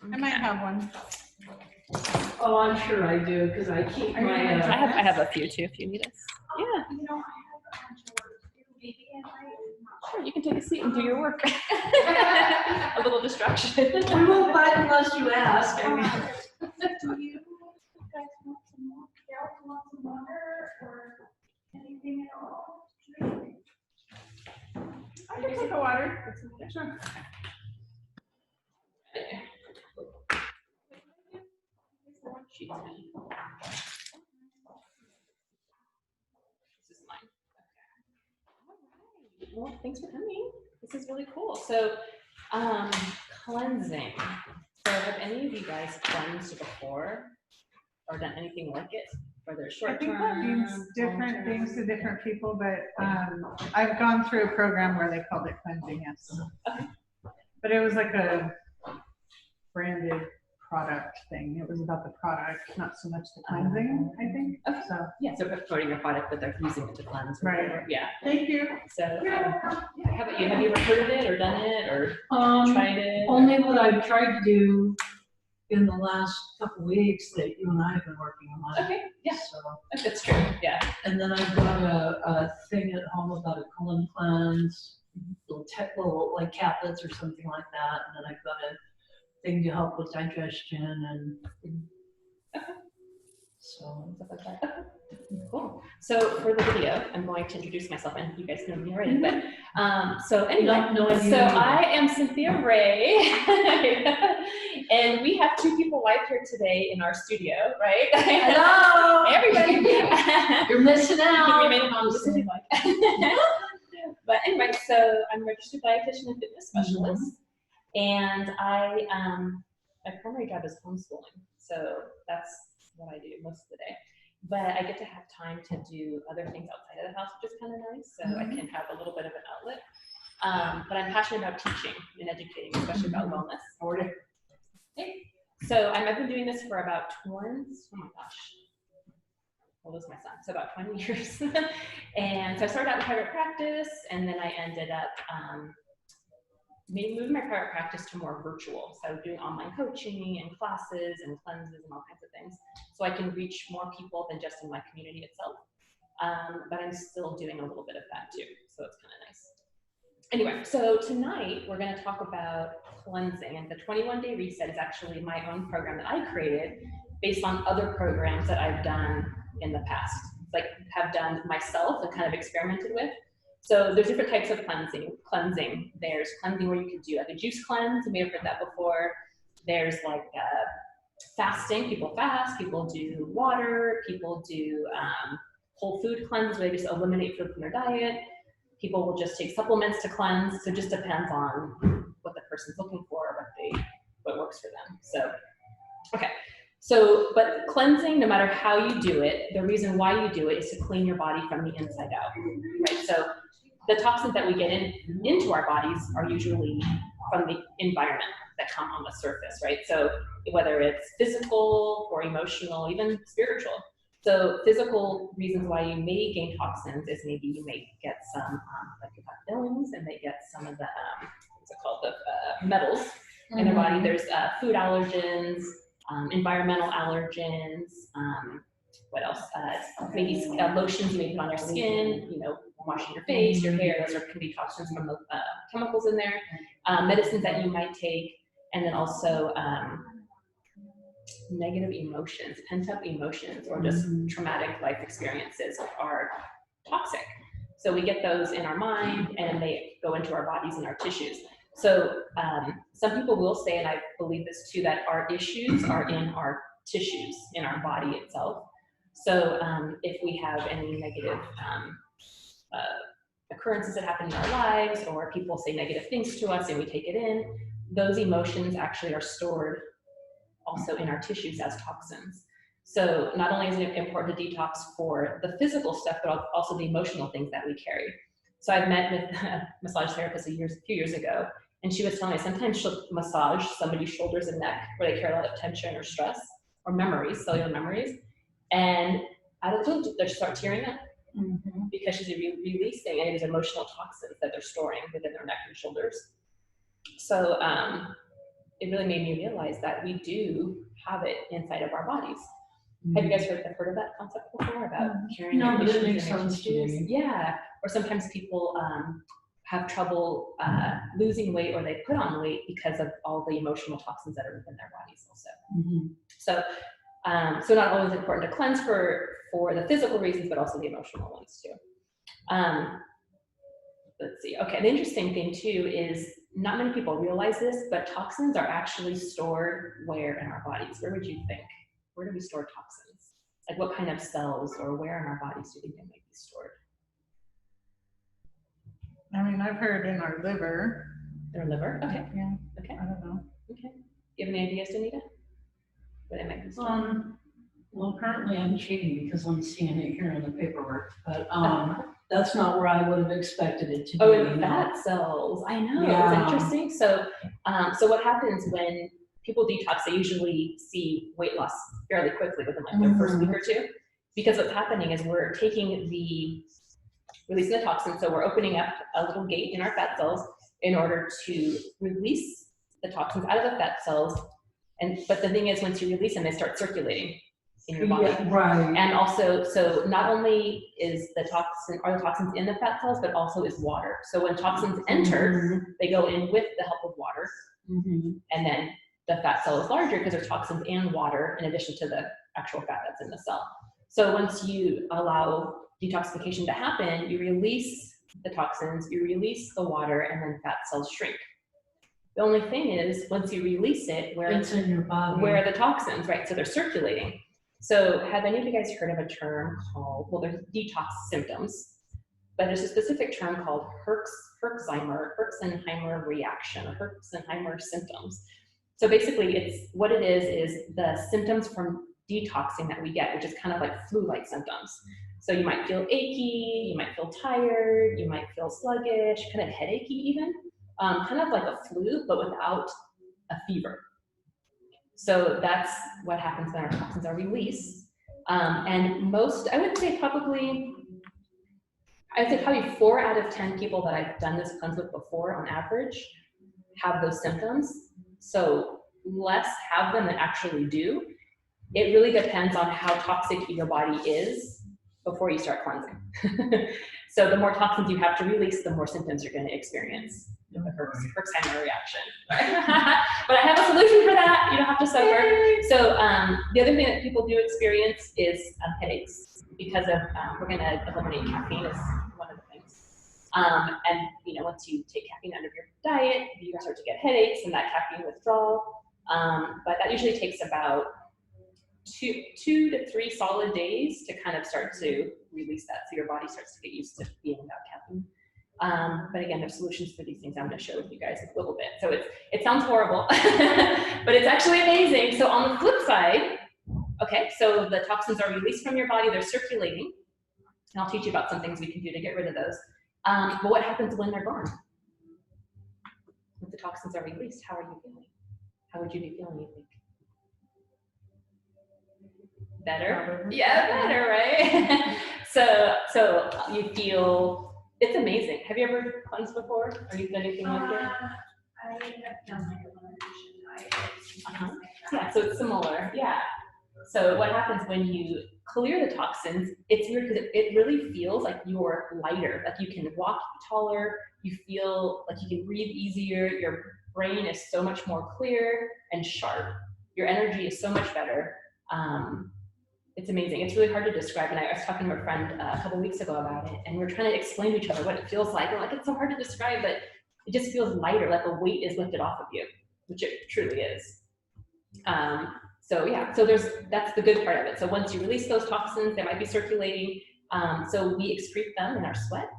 I might have one. Oh, I'm sure I do, because I keep my. I have a few too if you need us. Yeah. You know, I have a bunch of work to do. Maybe I might. Sure, you can take a seat and do your work. A little distraction. We won't bite unless you ask. I mean. Do you guys want some more? Gals want some water or anything at all? I can take a water. Sure. This is mine. Okay. All right. Well, thanks for coming. This is really cool. So, cleansing. So, have any of you guys cleansed before or done anything like it? Whether it's I short think term, that means different things to different people, but I've gone through a program where they called it cleansing, yes. Okay. But it was like a branded product thing. It was about the product, not so much the cleansing, I think. Okay. So Yeah, so promoting a product, but they're using it to cleanse. Or Right. whatever. Yeah. thank you. So, yeah. How about you? Have you ever heard of it or done it or tried it? Only what I've tried to do in the last couple of weeks that you and I have been working on. Okay. Yeah. So, That's true. Yeah. and then I've got a thing at home about a colon cleanse, little like caplets or something like that. And then I've got a thing to help with digestion and so. Stuff like that. Okay. Cool. So for the video, I'm going to introduce myself, and you guys know me already. But so anyway, No idea. so I am Cynthia Ray, and we have two people live here today in our studio, right? Hello, Everybody. You're missing We out. made it on the city like. But anyway, so I'm a registered dietitian and fitness specialist, and I my primary job is homeschooling, so that's what I do most of the day. But I get to have time to do other things outside of the house, which is kind of nice. So I can have a little bit of an outlet. But I'm passionate about teaching and educating, especially about wellness. Okay. So I've been doing this for about 20. Oh my gosh. Well, this is my son, so about 20 years. And so I started out in private practice, and then I ended up moving my private practice to more virtual. So I was doing online coaching and classes and cleanses and all kinds of things. So I can reach more people than just in my community itself. But I'm still doing a little bit of that too. So it's kind of nice. Anyway, so tonight we're going to talk about cleansing. And the 21-day reset is actually my own program that I created based on other programs that I've done in the past, like have done myself and kind of experimented with. So there's different types of cleansing. There's cleansing where you could do like a juice cleanse. You may have heard that before. There's like fasting. People fast. People do water. People do whole food cleanse where they just eliminate food from their diet. People will just take supplements to cleanse. So it just depends on what the person's looking for, what works for them. So, okay. So, but cleansing, no matter how you do it, the reason why you do it is to clean your body from the inside out, right? So the toxins that we get into our bodies are usually from the environment that come on the surface, right? So whether it's physical or emotional, even spiritual. So physical reasons why you may gain toxins is maybe you may get some, like you've got fillings and they get some of the, what's it called, the metals in their body. There's food allergens, environmental allergens, what else? Maybe lotions you may put on your skin, you know, washing your face, your hair, those can be toxins from the chemicals in there. Medicines that you might take, and then also negative emotions, pent-up emotions, or just traumatic life experiences are toxic. So we get those in our mind, and they go into our bodies and our tissues. So some people will say, and I believe this too, that our issues are in our tissues, in our body itself. So if we have any negative occurrences that happen in our lives, or people say negative things to us and we take it in, those emotions actually are stored also in our tissues as toxins. So not only is it important to detox for the physical stuff, but also the emotional things that we carry. So I've met with a massage therapist a few years ago, and she was telling me sometimes she'll massage somebody's shoulders and neck where they carry a lot of tension or stress or memories, cellular memories, and I don't think they'll start tearing up because she's releasing any of these emotional toxins that they're storing within their neck and shoulders. So it really made me realize that we do have it inside of our bodies. Have you guys heard of that concept before about carrying No, but it issues makes in their sense to tissues? me. Yeah, or sometimes people have trouble losing weight, or they put on weight because of all the emotional toxins that are within their bodies also. So, so not always important to cleanse for the physical reasons, but also the emotional ones too. Let's see. Okay, the interesting thing too is not many people realize this, but toxins are actually stored where in our bodies? Where would you think? Where do we store toxins? Like what kind of cells or where in our bodies do you think they might be stored? I mean, I've heard in our liver. Their liver? Okay. Yeah. Okay. I don't know. Okay. Do you have any ideas, Danita? Where they might be stored? Well, currently I'm cheating because I'm seeing it here in the paperwork, but that's not where I would have expected it to be. Oh, in fat cells. I know. Yeah. It's interesting. So, so what happens when people detox? They usually see weight loss fairly quickly within like their first week or two, because what's happening is we're taking releasing the toxin. So we're opening up a little gate in our fat cells in order to release the toxins out of the fat cells. But the thing is, once you release them, they start circulating in your body. Yeah, right. And also, so not only are the toxins in the fat cells, but also is water. So when toxins enter, they go in with the help of water. And then the fat cell is larger because there's toxins and water in addition to the actual fat that's in the cell. So once you allow detoxification to happen, you release the toxins, you release the water, and then fat cells shrink. The only thing is, once you release it, where It's in your body. where are the toxins, right? So they're circulating. So have any of you guys heard of a term called, well, there's detox symptoms, but there's a specific term called Herxheimer reaction, or Herxheimer symptoms. So basically what it is the symptoms from detoxing that we get, which is kind of like flu-like symptoms. So you might feel achy, you might feel tired, you might feel sluggish, kind of headachy even, kind of like a flu, but without a fever. So that's what happens when our toxins are released. And most, I would say probably 4 out of 10 people that I've done this cleanse with before on average have those symptoms. So less have them than actually do. It really depends on how toxic your body is before you start cleansing. So the more toxins you have to release, the more symptoms you're going to experience. The Herxheimer reaction. But I have a solution for that. You don't have to suffer. So the other thing that people do experience is headaches, because of we're going to eliminate caffeine is one of the things. And once you take caffeine out of your diet, you start to get headaches and that caffeine withdrawal. But that usually takes about 2 to 3 solid days to kind of start to release that, so your body starts to get used to being without caffeine. But again, there's solutions for these things I'm going to share with you guys in a little bit. So it sounds horrible, but it's actually amazing. So on the flip side, okay, so the toxins are released from your body, they're circulating, and I'll teach you about some things we can do to get rid of those. But what happens when they're gone? When the toxins are released, how are you feeling? How would you be feeling, you think? Better? Yeah, better, right? So you feel, it's amazing. Have you ever cleansed before? Or you've done anything like that? I have done like a elimination diet. Yeah, so it's similar. Yeah. So what happens when you clear the toxins, it's weird because it really feels like you're lighter, like you can walk taller, you feel like you can breathe easier, your brain is so much more clear and sharp, your energy is so much better. It's amazing. It's really hard to describe. And I was talking to a friend a couple weeks ago about it, and we were trying to explain to each other what it feels like. We're like, it's so hard to describe, but it just feels lighter, like a weight is lifted off of you, which it truly is. So yeah, so that's the good part of it. So once you release those toxins, they might be circulating. So we excrete them in our sweat,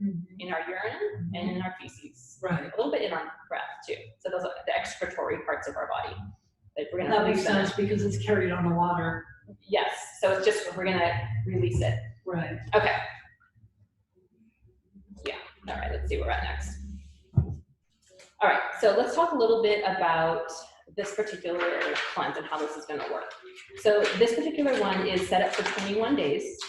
in our urine, and in our feces. Right. A little bit in our breath too. So those are the excretory parts of our body. Like we're gonna That makes release them. sense because it's carried on the water. Yes, so it's just, we're gonna release it. Right. Okay. Yeah, all right, let's see where we're at next. All right, so let's talk a little bit about this particular cleanse and how this is gonna work. So this particular one is set up for 21 days.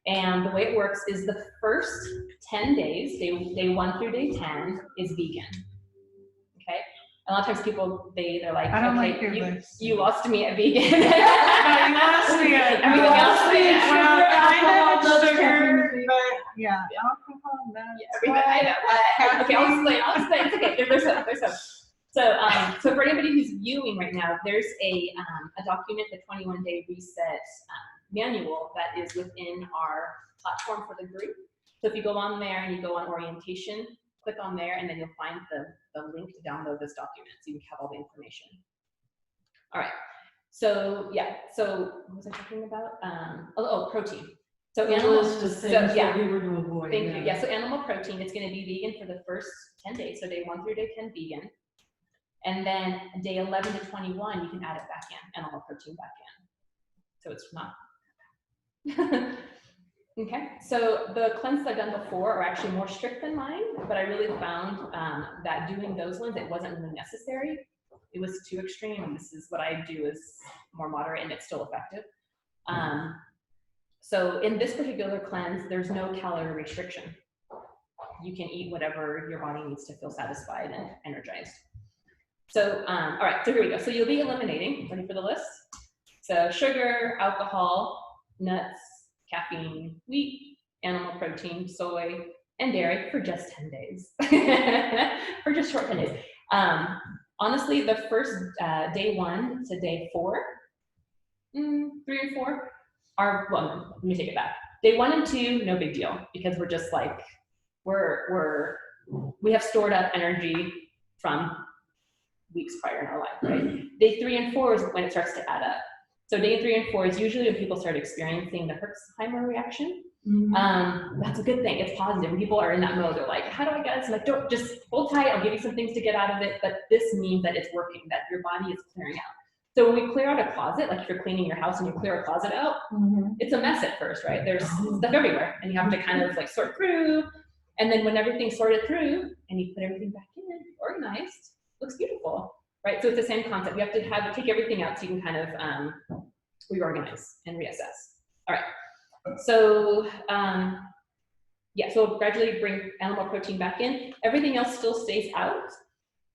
And the way it works is the first 10 days, day 1 through day 10, is vegan. A lot of times people, they're like, I don't okay, like your list. you lost me at vegan. You lost me at Everything else. well, kind of sugar, sugar, but yeah, alcohol, nuts. I know. Okay, I'll explain. It's okay. There's hope. So for anybody who's viewing right now, there's a document, the 21-day reset manual that is within our platform for the group. So if you go on there and you go on orientation, click on there, and then you'll find the link to download this document so you can have all the information. All right. So yeah. So what was I talking about? Protein. So animals. That we were to avoid. Thank you. Yeah, so animal protein, it's going to be vegan for the first 10 days. So day 1 through day 10, vegan. And then day 11 to 21, you can add it back in, animal protein back in. So it's not. Okay, so the cleanses I've done before are actually more strict than mine, but I really found that doing those ones, it wasn't really necessary. It was too extreme, and this is what I do is more moderate, and it's still effective. So in this particular cleanse, there's no calorie restriction. You can eat whatever your body needs to feel satisfied and energized. So, all right, so here we go. So you'll be eliminating, ready for the list? So sugar, alcohol, nuts, caffeine, wheat, animal protein, soy, and dairy for just 10 days. For just short 10 days. Honestly, the first day 1 to day 4, 3 and 4 are, well, let me take it back. Day 1 and 2, no big deal, because we're just like, we have stored up energy from weeks prior in our life, right? Day 3 and 4 is when it starts to add up. So day 3 and 4 is usually when people start experiencing the Herxheimer reaction. That's a good thing. It's positive. When people are in that mode, they're like, how do I get this? I'm like, don't, just hold tight. I'll give you some things to get out of it. But this means that it's working, that your body is clearing out. So when we clear out a closet, like if you're cleaning your house and you clear a closet out, it's a mess at first, right? There's stuff everywhere, and you have to kind of like sort through. And then when everything's sorted through and you put everything back in, organized, looks beautiful, right? So it's the same concept. You have to take everything out so you can kind of reorganize and reassess. All right. So yeah, so gradually bring animal protein back in. Everything else still stays out.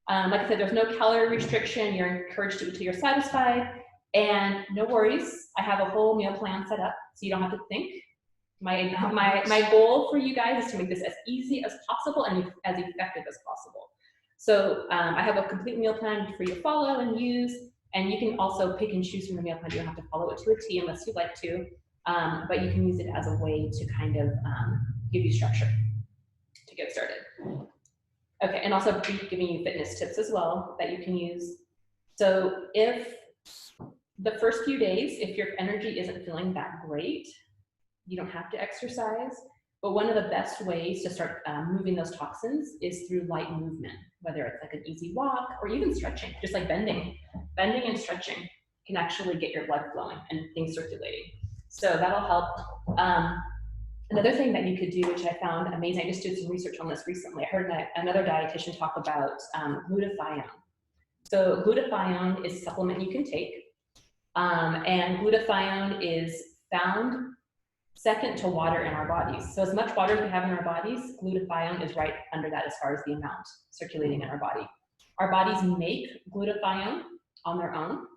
Like I said, there's no calorie restriction. You're encouraged to eat till you're satisfied. And no worries, I have a whole meal plan set up so you don't have to think. My goal for you guys is to make this as easy as possible and as effective as possible. So I have a complete meal plan for you to follow and use, and you can also pick and choose from the meal plan. You don't have to follow it to a T unless you'd like to, but you can use it as a way to kind of give you structure to get started. Okay, and also giving you fitness tips as well that you can use. So if the first few days, if your energy isn't feeling that great, you don't have to exercise, but one of the best ways to start moving those toxins is through light movement, whether it's like an easy walk or even stretching, just like bending. Bending and stretching can actually get your blood flowing and things circulating. So that'll help. Another thing that you could do, which I found amazing, I just did some research on this recently. I heard another dietitian talk about glutathione. So glutathione is a supplement you can take, and glutathione is found second to water in our bodies. So as much water as we have in our bodies, glutathione is right under that as far as the amount circulating in our body. Our bodies make glutathione on their own,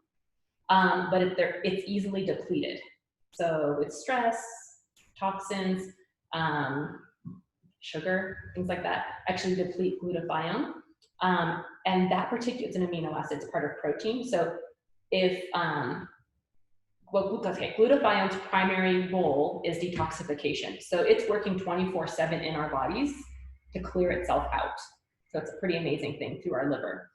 but it's easily depleted. So with stress, toxins, sugar, things like that, actually deplete glutathione. And that particular, it's an amino acid, it's part of protein. So if, glutathione's primary role is detoxification. So it's working 24/7 in our bodies to clear itself out. So it's a pretty amazing thing through our liver.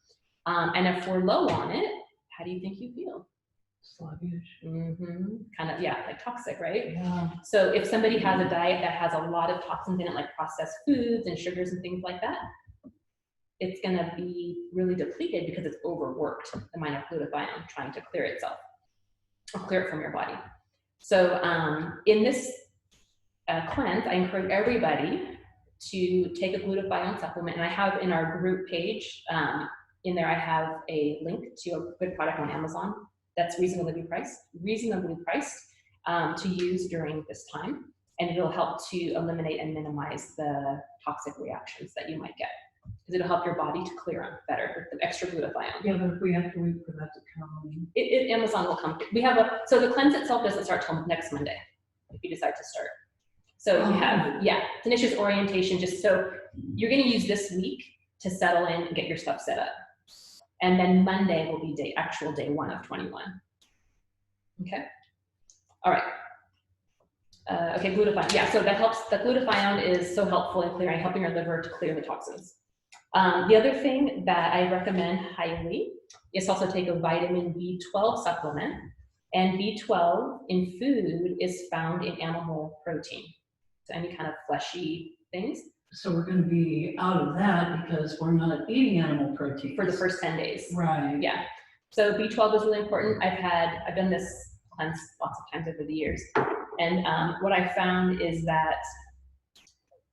And if we're low on it, how do you think you feel? Sluggish. Kind of, yeah, like toxic, right? Yeah. So if somebody has a diet that has a lot of toxins in it, like processed foods and sugars and things like that, it's gonna be really depleted because it's overworked, the amount of glutathione trying to clear itself, or clear it from your body. So in this cleanse, I encourage everybody to take a glutathione supplement, and I have in our group page, in there I have a link to a good product on Amazon that's reasonably priced to use during this time, and it'll help to eliminate and minimize the toxic reactions that you might get. because it'll help your body to clear up better with the extra glutathione. Yeah, but if we have to wait for that to come. Amazon will come. We have so the cleanse itself doesn't start till next Monday, if you decide to start. So you have, Tanisha's orientation, just so you're gonna use this week to settle in and get your stuff set up. And then Monday will be actual day 1 of 21. Okay, all right. Okay, glutathione, yeah, so that helps, the glutathione is so helpful in helping your liver to clear the toxins. The other thing that I recommend highly is also take a vitamin B12 supplement, and B12 in food is found in animal protein. So any kind of fleshy things. So we're going to be out of that because we're not eating animal protein. For the first 10 days. Right. Yeah. So B12 is really important. I've done this cleanse lots of times over the years. And what I found is that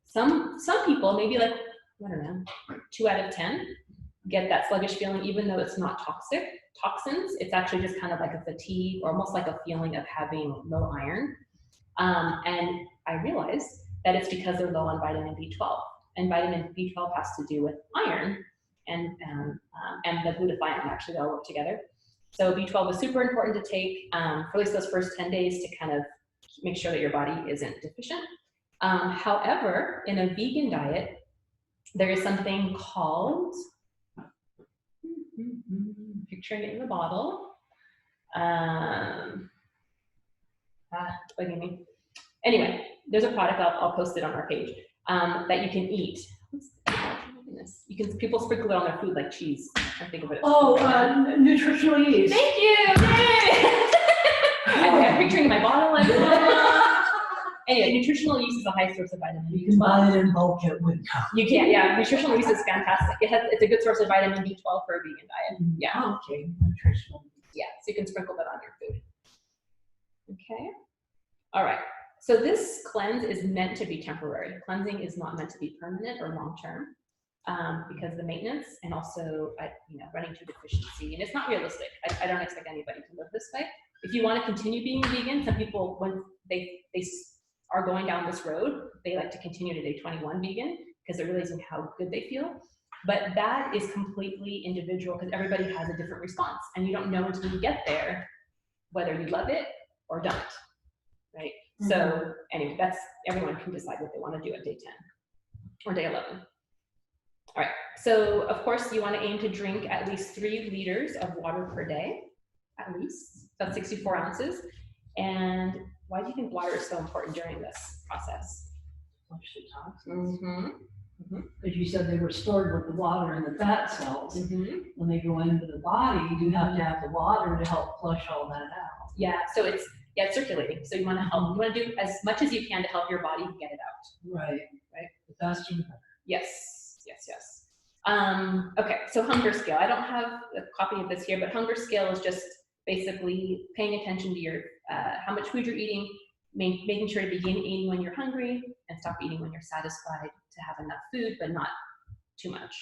some people, maybe like, I don't know, 2 out of 10, get that sluggish feeling, even though it's not toxins. It's actually just kind of like a fatigue or almost like a feeling of having low iron. And I realized that it's because they're low on vitamin B12, and vitamin B12 has to do with iron and the glutathione, actually, they all work together. So B12 is super important to take for at least those first 10 days to kind of make sure that your body isn't deficient. However, in a vegan diet, there is something called, picturing it in the bottle, bugging me. Anyway, there's a product, I'll post it on our page, that you can eat. People sprinkle it on their food like cheese. I think of it. Oh, nutritional yeast. Thank you! Yay! I'm picturing my bottle. Anyway, nutritional yeast is a high source of vitamin B12. You can buy it in bulk at Winco. You can, yeah. Nutritional yeast is fantastic. It's a good source of vitamin B12 for a vegan diet. Yeah. Okay, nutritional. Yeah, so you can sprinkle that on your food. Okay. All right. So this cleanse is meant to be temporary. Cleansing is not meant to be permanent or long-term because the maintenance and also running to deficiency, and it's not realistic. I don't expect anybody to live this way. If you want to continue being vegan, some people, when they are going down this road, they like to continue to day 21 vegan because they're realizing how good they feel. But that is completely individual because everybody has a different response, and you don't know until you get there whether you love it or don't, right? Mm-hmm. So anyway, everyone can decide what they want to do at day 10 or day 11. All right, so of course you want to aim to drink at least 3 liters of water per day, at least. That's 64 ounces. And why do you think water is so important during this process? Flush the toxins. Mm-hmm. Because you said they were stored with the water in the fat cells. Mm-hmm. When they go into the body, you have to have the water to help flush all that out. Yeah, so it's circulating. So you want to help. You want to do as much as you can to help your body get it out. Right. The faster the better. Yes. Okay, so hunger scale. I don't have a copy of this here, but hunger scale is just basically paying attention to your how much food you're eating, making sure to begin eating when you're hungry and stop eating when you're satisfied, to have enough food but not too much.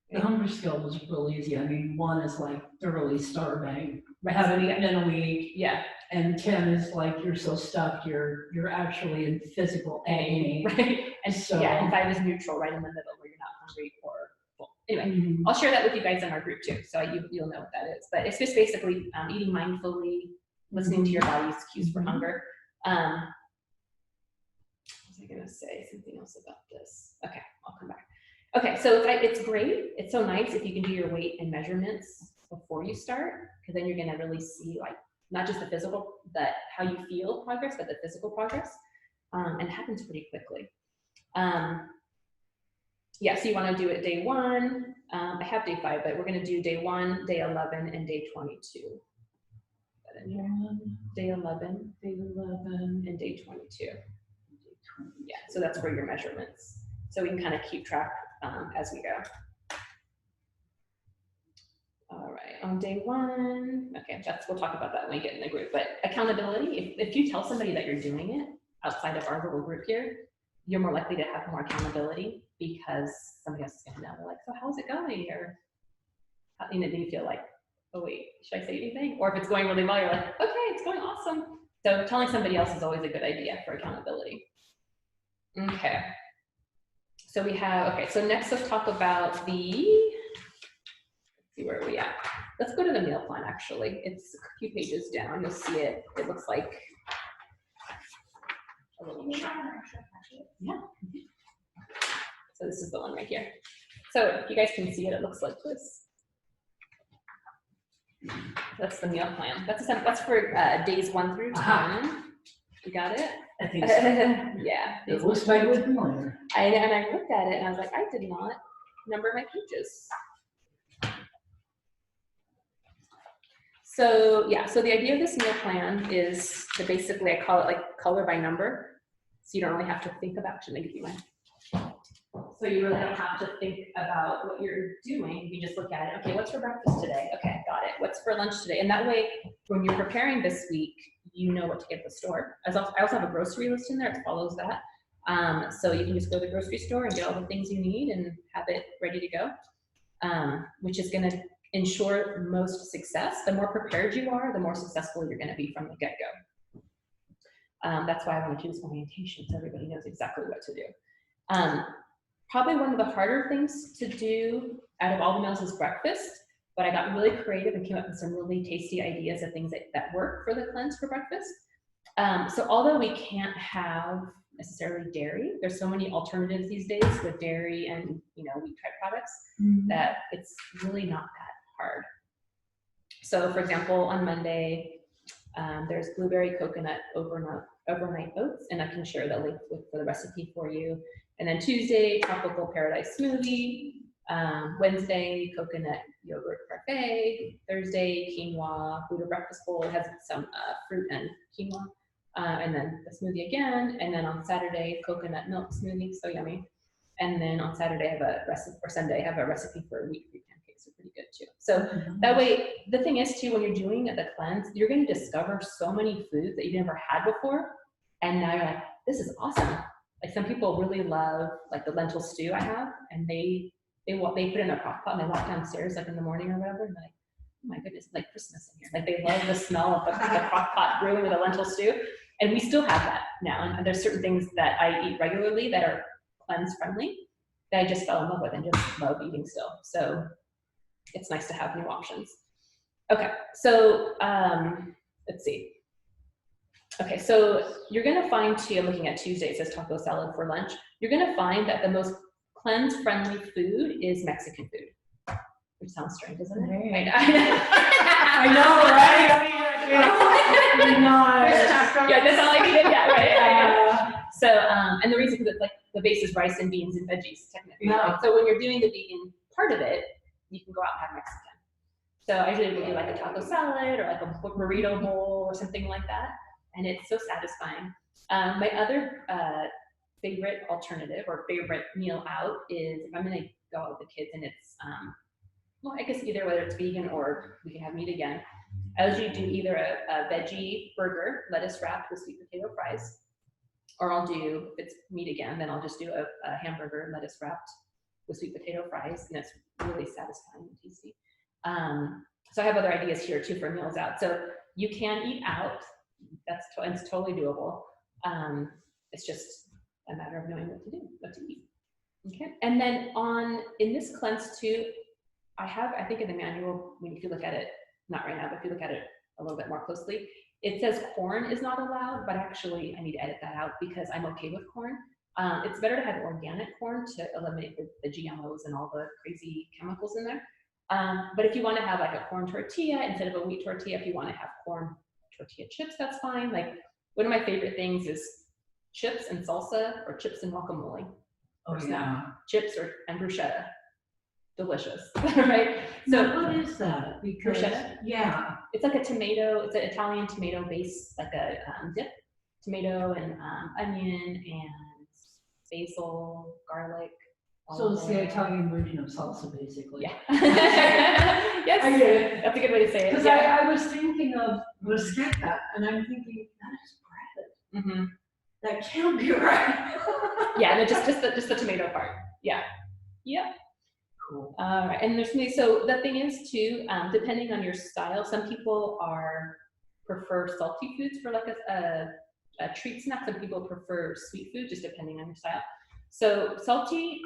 The hunger scale was real easy. I mean, 1 is like thoroughly starving, Right. haven't eaten in a week. Yeah. And 10 is like you're so stuffed you're actually in physical agony. Right. And So and 5 is neutral, right in the middle, where you're not hungry or full. Anyway, I'll share that with you guys in our group too, so you'll know what that is. But it's just basically eating mindfully, listening to your body's cues for hunger. What was I gonna say? Something else about this. Okay, I'll come back. Okay, so it's great. It's so nice if you can do your weight and measurements before you start, because then you're gonna really see like not just the physical, how you feel progress, but the physical progress, and it happens pretty quickly. Yeah, so you want to do it day 1. I have day 5, but we're going to do day 1, day 11, and day 22. Day 11, and day 22. Yeah, so that's for your measurements. So we can kind of keep track as we go. All right, on day 1, okay, we'll talk about that when we get in the group. But accountability, if you tell somebody that you're doing it outside of our little group here, you're more likely to have more accountability because somebody else is going to know. They're like, so how's it going? Or then you feel like, oh wait, should I say anything? Or if it's going really well, you're like, okay, it's going awesome. So telling somebody else is always a good idea for accountability. Okay. So we have, okay, so next let's talk about the, let's see, where are we at? Let's go to the meal plan, actually. It's a few pages down. You'll see it. It looks like a little yeah. So this is the one right here. So if you guys can see it, it looks like this. That's the meal plan. That's for days 1 through 10. You got it? I think so. Yeah. It looks vaguely familiar. And I looked at it and I was like, I did not number my pages. So yeah, so the idea of this meal plan is to basically, I call it like color by number. So you don't really have to think about, should I give you one? So you really don't have to think about what you're doing. You just look at it. Okay, what's for breakfast today? Okay, got it. What's for lunch today? And that way, when you're preparing this week, you know what to get at the store. I also have a grocery list in there. It follows that. So you can just go to the grocery store and get all the things you need and have it ready to go, which is going to ensure most success. The more prepared you are, the more successful you're going to be from the get-go. That's why I want to do this orientation so everybody knows exactly what to do. Probably one of the harder things to do out of all the meals is breakfast, but I got really creative and came up with some really tasty ideas of things that work for the cleanse for breakfast. So although we can't have necessarily dairy, there's so many alternatives these days with dairy and wheat type products that it's really not that hard. So for example, on Monday, there's blueberry coconut overnight oats, and I can share the link for the recipe for you. And then Tuesday, tropical paradise smoothie. Wednesday, coconut yogurt parfait. Thursday, quinoa Buddha breakfast bowl. It has some fruit and quinoa. And then the smoothie again. And then on Saturday, coconut milk smoothie, so yummy. And then on Saturday, I have a recipe, or Sunday, I have a recipe for wheat-free pancakes. They're pretty good too. So that way, the thing is too, when you're doing the cleanse, you're going to discover so many foods that you never had before. And now you're like, this is awesome. Like some people really love like the lentil stew I have, and they put it in a crock pot and they walk downstairs like in the morning or whatever, and they're like, oh my goodness, like Christmas in here. Like they love the smell of the crock pot brewing with a lentil stew. And we still have that now. And there's certain things that I eat regularly that are cleanse friendly that I just fell in love with and just love eating still. So it's nice to have new options. Okay, so let's see. Okay, so you're gonna find too, I'm looking at Tuesday, it says taco salad for lunch. You're gonna find that the most cleanse-friendly food is Mexican food, which sounds strange, doesn't it? Right. I know, right? Yeah, that's all I needed. Yeah, right. So, and the reason is it's like the base is rice and beans and veggies, technically. No. Right? So when you're doing the vegan part of it, you can go out and have Mexican. So I usually will do like a taco salad or like a burrito bowl or something like that. And it's so satisfying. My other favorite alternative or favorite meal out is if I'm gonna go out with the kids and it's, well, I guess either whether it's vegan or we can have meat again. I usually do either a veggie burger, lettuce wrapped with sweet potato fries, or I'll do, if it's meat again, then I'll just do a hamburger, lettuce wrapped with sweet potato fries, and it's really satisfying and tasty. So I have other ideas here too for meals out. So you can eat out. It's totally doable. It's just a matter of knowing what to do, what to eat. Okay. And then in this cleanse too, I think in the manual, if you look at it, not right now, but if you look at it a little bit more closely, it says corn is not allowed, but actually I need to edit that out because I'm okay with corn. It's better to have organic corn to eliminate the GMOs and all the crazy chemicals in there. But if you want to have like a corn tortilla instead of a wheat tortilla, if you want to have corn tortilla chips, that's fine. Like one of my favorite things is chips and salsa or chips and guacamole. Oh yeah. Chips and bruschetta. Delicious, right? So what is that? Because bruschetta? Yeah. It's like a tomato, it's an Italian tomato base, like a dip. Tomato and onion and basil, garlic. So it's the Italian version of salsa, basically. Yeah. Yes, I get it. That's a good way to say it. Because Yeah. I was thinking of bruschetta, and I'm thinking that is bread. Mm-hmm. That can't be right. Yeah, no, just the tomato part. Yeah. Yep. Cool. All right, and so the thing is too, depending on your style, some people prefer salty foods for like a treat snack. Some people prefer sweet food, just depending on your style. So salty,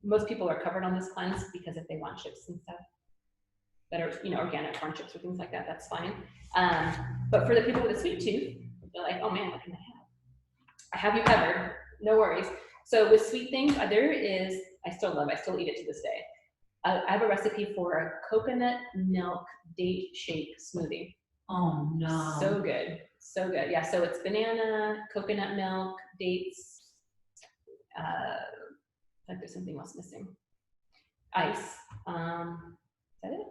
most people are covered on this cleanse because if they want chips and stuff that are, you know, organic corn chips or things like that, that's fine. But for the people with a sweet tooth, they're like, oh man, what can I have? I have you covered, no worries. So with sweet things, there is, I still eat it to this day. I have a recipe for a coconut milk date shake smoothie. Oh no. So good, so good. Yeah, so it's banana, coconut milk, dates, like there's something else missing. Ice, is that it?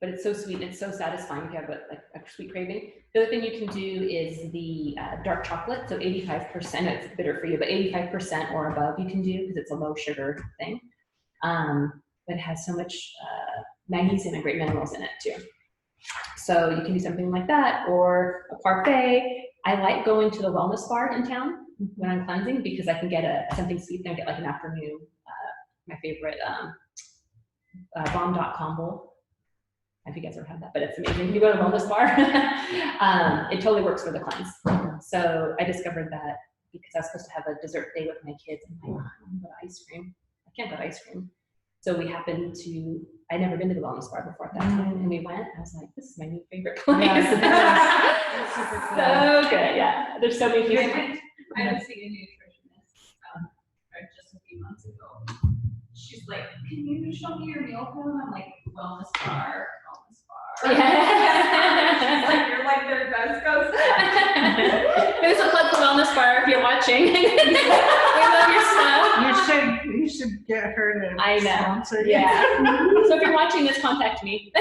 But it's so sweet and it's so satisfying if you have a sweet craving. The other thing you can do is the dark chocolate, so 85%, it's bitter for you, but 85% or above you can do because it's a low sugar thing. But it has so much magnesium and great minerals in it too. So you can do something like that or a parfait. I like going to the wellness bar in town when I'm cleansing because I can get something sweet and get like an afternoon, my favorite bomb.com bowl. I think you guys ever had that, but it's amazing. If you go to a wellness bar, it totally works for the cleanse. So I discovered that because I was supposed to have a dessert day with my kids. I'm like, I want to go to ice cream. I can't go to ice cream. So we happened to, I'd never been to the wellness bar before at that time, and we went. I was like, this is my new favorite place. Yes, super cool. So good, yeah. There's so many people. I was seeing a nutritionist just a few months ago. She's like, can you show me your meal plan? I'm like, wellness bar. Yeah. She's like, you're like their best ghost. There's a plug for wellness bar if you're watching. We love your stuff. You should get her to I know. sponsor you. Yeah. So if you're watching this, contact me.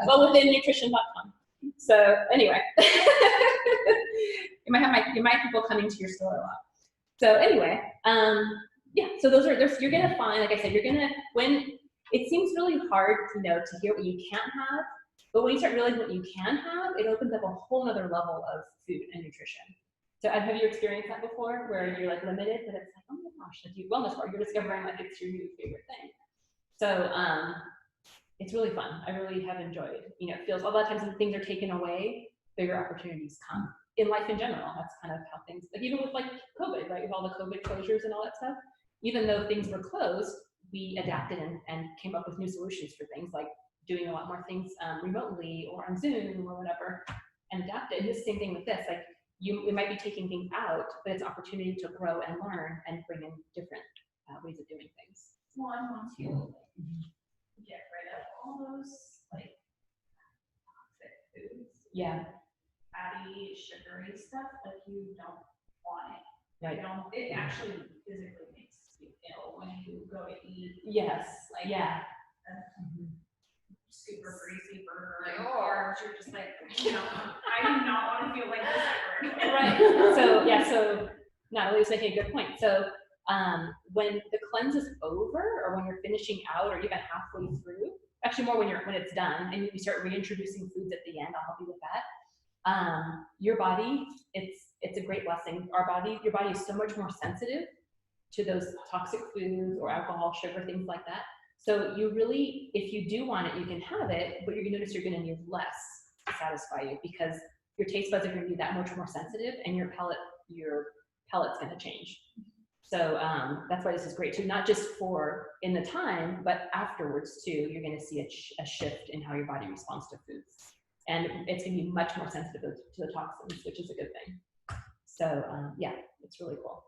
Wellwithinnutrition.com. So anyway, you might have people coming to your store a lot. So anyway, yeah. So you're gonna find, like I said, when it seems really hard, you know, to hear what you can't have, but when you start realizing what you can have, it opens up a whole other level of food and nutrition. So have you experienced that before, where you're like limited, but it's like, oh my gosh, like wellness bar, you're discovering like it's your new favorite thing. So it's really fun. I really have enjoyed. You know, it feels a lot of times when things are taken away, bigger opportunities come in life in general. That's kind of how things, like even with like COVID, right? With all the COVID closures and all that stuff, even though things were closed, we adapted and came up with new solutions for things like doing a lot more things remotely or on Zoom or whatever, and adapted. And it's the same thing with this. Like we might be taking things out, but it's an opportunity to grow and learn and bring in different ways of doing things. Well, and once you get rid of all those like toxic foods, Yeah. fatty, sugary stuff, like you don't want it. Right. It actually physically makes you ill when you go to eat. Yes. Like Yeah. a super greasy burger and carbs. You're just like, you know, I do not want to feel like this ever again. Right. So yeah. So Natalie was making a good point. So when the cleanse is over, or when you're finishing out, or even halfway through, actually more when it's done, and you start reintroducing foods at the end. I'll help you with that. Your body, it's a great blessing. Your body is so much more sensitive to those toxic foods or alcohol, sugar, things like that. So you really, if you do want it, you can have it, but you're gonna notice you're gonna need less to satisfy you because your taste buds are gonna be that much more sensitive, and your palate's gonna change. So that's why this is great too, not just for in the time, but afterwards too. You're gonna see a shift in how your body responds to foods. And it's gonna be much more sensitive to the toxins, which is a good thing. So yeah, it's really cool.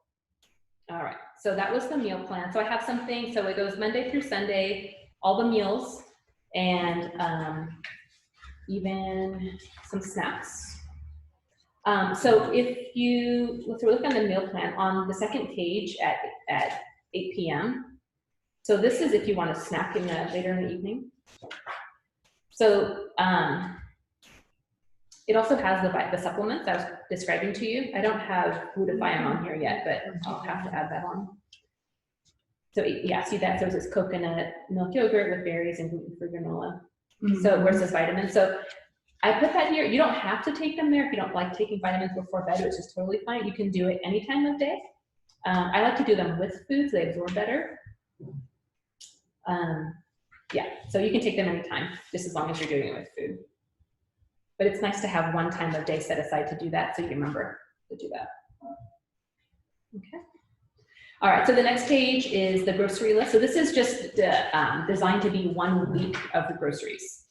All right, so that was the meal plan. So I have something, so it goes Monday through Sunday, all the meals, and even some snacks. So if you, let's look on the meal plan on the second page at 8 p.m. So this is if you want to snack later in the evening. So it also has the supplements I was describing to you. I don't have glutathione on here yet, but I'll have to add that on. So yeah, see that, so it's coconut milk yogurt with berries and gluten-free granola. So where's this vitamin? So I put that here. You don't have to take them there if you don't like taking vitamins before bed, which is totally fine. You can do it any time of day. I like to do them with food so they absorb better. Yeah, so you can take them anytime, just as long as you're doing it with food. But it's nice to have one time of day set aside to do that, so you remember to do that. Okay. All right, so the next page is the grocery list. So this is just designed to be 1 week of the groceries.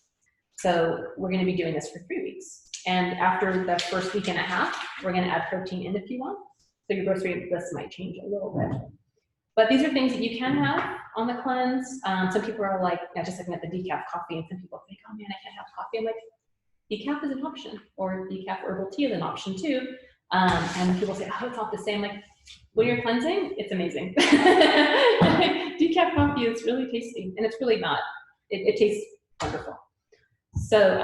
So we're going to be doing this for 3 weeks. And after the first week and a half, we're going to add protein in if you want. So your grocery list might change a little bit. But these are things that you can have on the cleanse. Some people are like, just looking at the decaf coffee, and some people think, oh man, I can't have coffee. I'm like, decaf is an option, or decaf herbal tea is an option too. And people say, oh, it's not the same. Like, when you're cleansing, it's amazing. Decaf coffee is really tasty, and it's really not. It tastes wonderful. So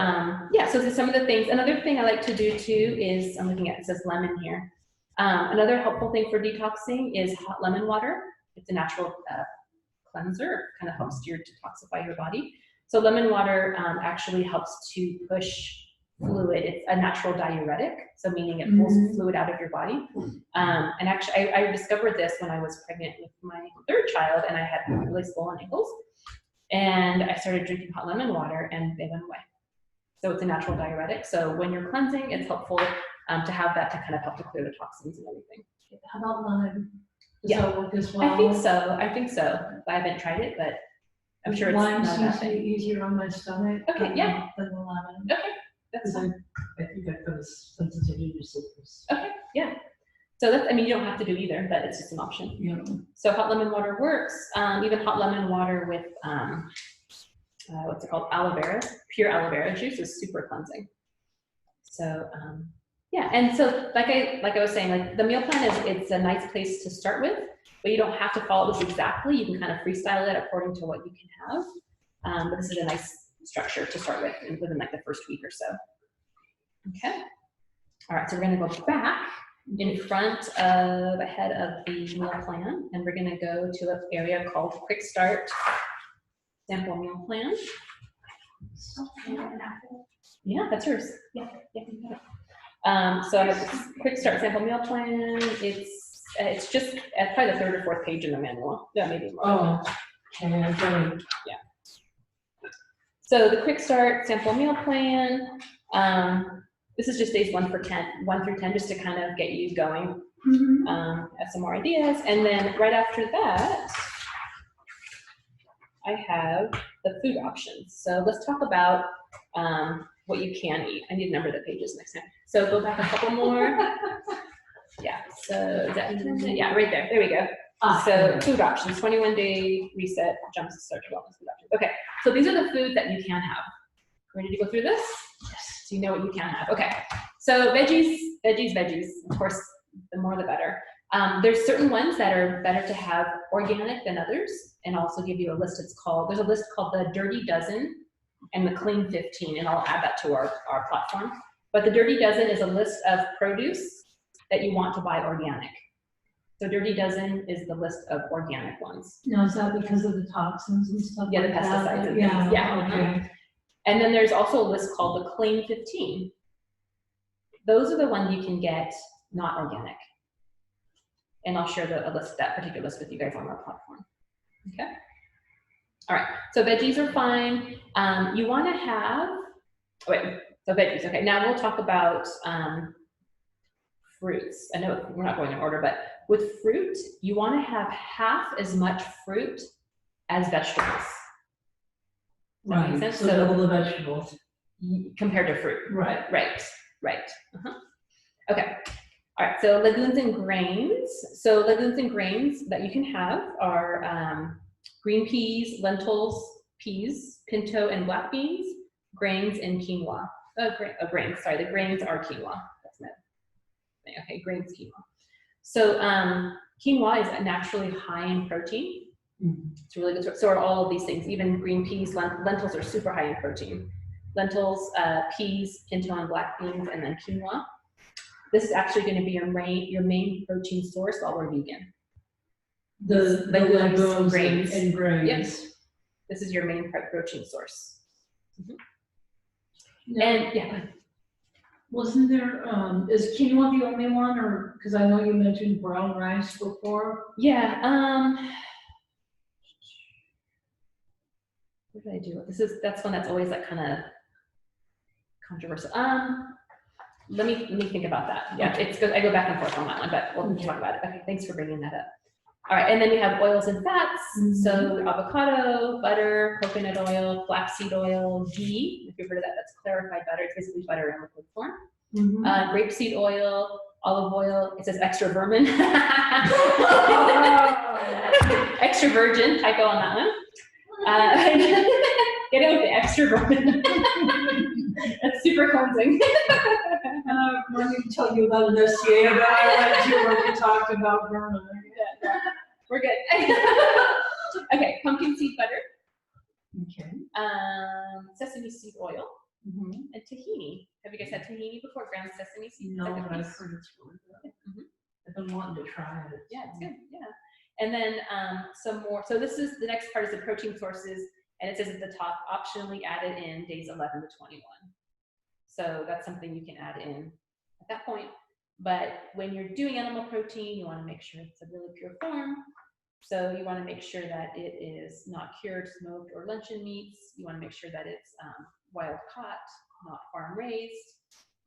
yeah, so some of the things. Another thing I like to do too is, I'm looking at, it says lemon here. Another helpful thing for detoxing is hot lemon water. It's a natural cleanser. It kind of helps to detoxify your body. So lemon water actually helps to push fluid. It's a natural diuretic, so meaning it pulls fluid out of your body. And actually, I discovered this when I was pregnant with my 3rd child, and I had really swollen ankles. And I started drinking hot lemon water, and they went away. So it's a natural diuretic. So when you're cleansing, it's helpful to have that to kind of help to clear the toxins and everything. How about lime? Does that work as well? I think so. I think so. I haven't tried it, but I'm sure it's lime not a seems bad to be thing. easier on my stomach. Okay, yeah. Than the lemon. Okay, that's Because fine. I think I've got a sensitivity to citrus. Okay, yeah. So that's, I mean, you don't have to do either, but it's just an option. Yeah. So hot lemon water works. Even hot lemon water with, what's it called? Aloe vera, pure aloe vera juice is super cleansing. So, yeah, and so like I was saying, like the meal plan it's a nice place to start with, but you don't have to follow this exactly. You can kind of freestyle it according to what you can have. But this is a nice structure to start with within like the first week or so. Okay. All right, so we're gonna go back in front of, ahead of the meal plan, and we're gonna go to an area called Quick Start Sample Meal Plan. Yeah, that's yours. Yeah, yeah. You got it. So I have this Quick Start Sample Meal Plan. It's just at probably the 3rd or 4th page in the manual. Yeah, maybe more. Oh, okay, I get it. Yeah. So the Quick Start Sample Meal Plan. This is just days 1 through 10, just to kind of get you going. Have some more ideas, and then right after that, I have the food options. So let's talk about what you can eat. I need to number the pages next time. So go back a couple more. Yeah, so is that, yeah, right there. There we go. So food options, 21-day reset, jump to start to wellness food options. Okay, so these are the foods that you can have. Ready to go through this? Yes. So you know what you can have. Okay, so veggies. Of course, the more the better. There's certain ones that are better to have organic than others, and I'll also give you a list. There's a list called the Dirty Dozen and the Clean 15, and I'll add that to our platform. But the Dirty Dozen is a list of produce that you want to buy organic. So Dirty Dozen is the list of organic ones. Now, is that because of the toxins and stuff? Yeah, the like that? pesticides and Yeah, things. Yeah. okay. And then there's also a list called the Clean 15. Those are the ones you can get not organic. And I'll share that particular list with you guys on our platform. Okay. All right. So veggies are fine. You want to have. So veggies. Okay. Now we'll talk about fruits. I know we're not going in order, but with fruit, you want to have half as much fruit as vegetables. Does that make sense? So double the vegetables. Compared to fruit. Right. Right. Okay. All right. So legumes and grains. So legumes and grains that you can have are green peas, lentils, peas, pinto and black beans, grains, and quinoa. Grains. Sorry, the grains are quinoa. That's meant. Okay, grains, quinoa. So quinoa is naturally high in protein. It's really good. So are all of these things. Even green peas, lentils are super high in protein. Lentils, peas, pinto and black beans, and then quinoa. This is actually going to be your main protein source while we're vegan. The legumes grains. and grains. Yes. This is your main protein source. Now, And yeah. wasn't there, is quinoa the only one, or, because I know you mentioned brown rice before? Yeah. What did I do? That's one that's always like kind of controversial. Let me think about that. Yeah, it's good. I go back and forth on that one, but we'll talk about it. Okay, thanks for bringing that up. All right, and then we have oils and fats. So avocado, butter, coconut oil, flaxseed oil, ghee. If you've heard of that, that's clarified butter. It's basically butter in liquid form. Grapeseed oil, olive oil. It says extra vermin. Extra virgin. Typo on that one. Get it with the extra vermin. That's super cleansing. Let me tell you about this, yeah, but I liked you when you talked about vermin. We're good. Okay, pumpkin seed butter, Okay. sesame seed oil, and tahini. Have you guys had tahini before? Ground sesame seed? No, It's like a but I've piece. heard it's really good. I've been wanting to try it. Yeah, it's good. Yeah. And then some more. So this is the next part is the protein sources, and it says at the top, optionally added in days 11 to 21. So that's something you can add in at that point. But when you're doing animal protein, you want to make sure it's a really pure form. So you want to make sure that it is not cured, smoked, or luncheon meats. You want to make sure that it's wild caught, not farm raised.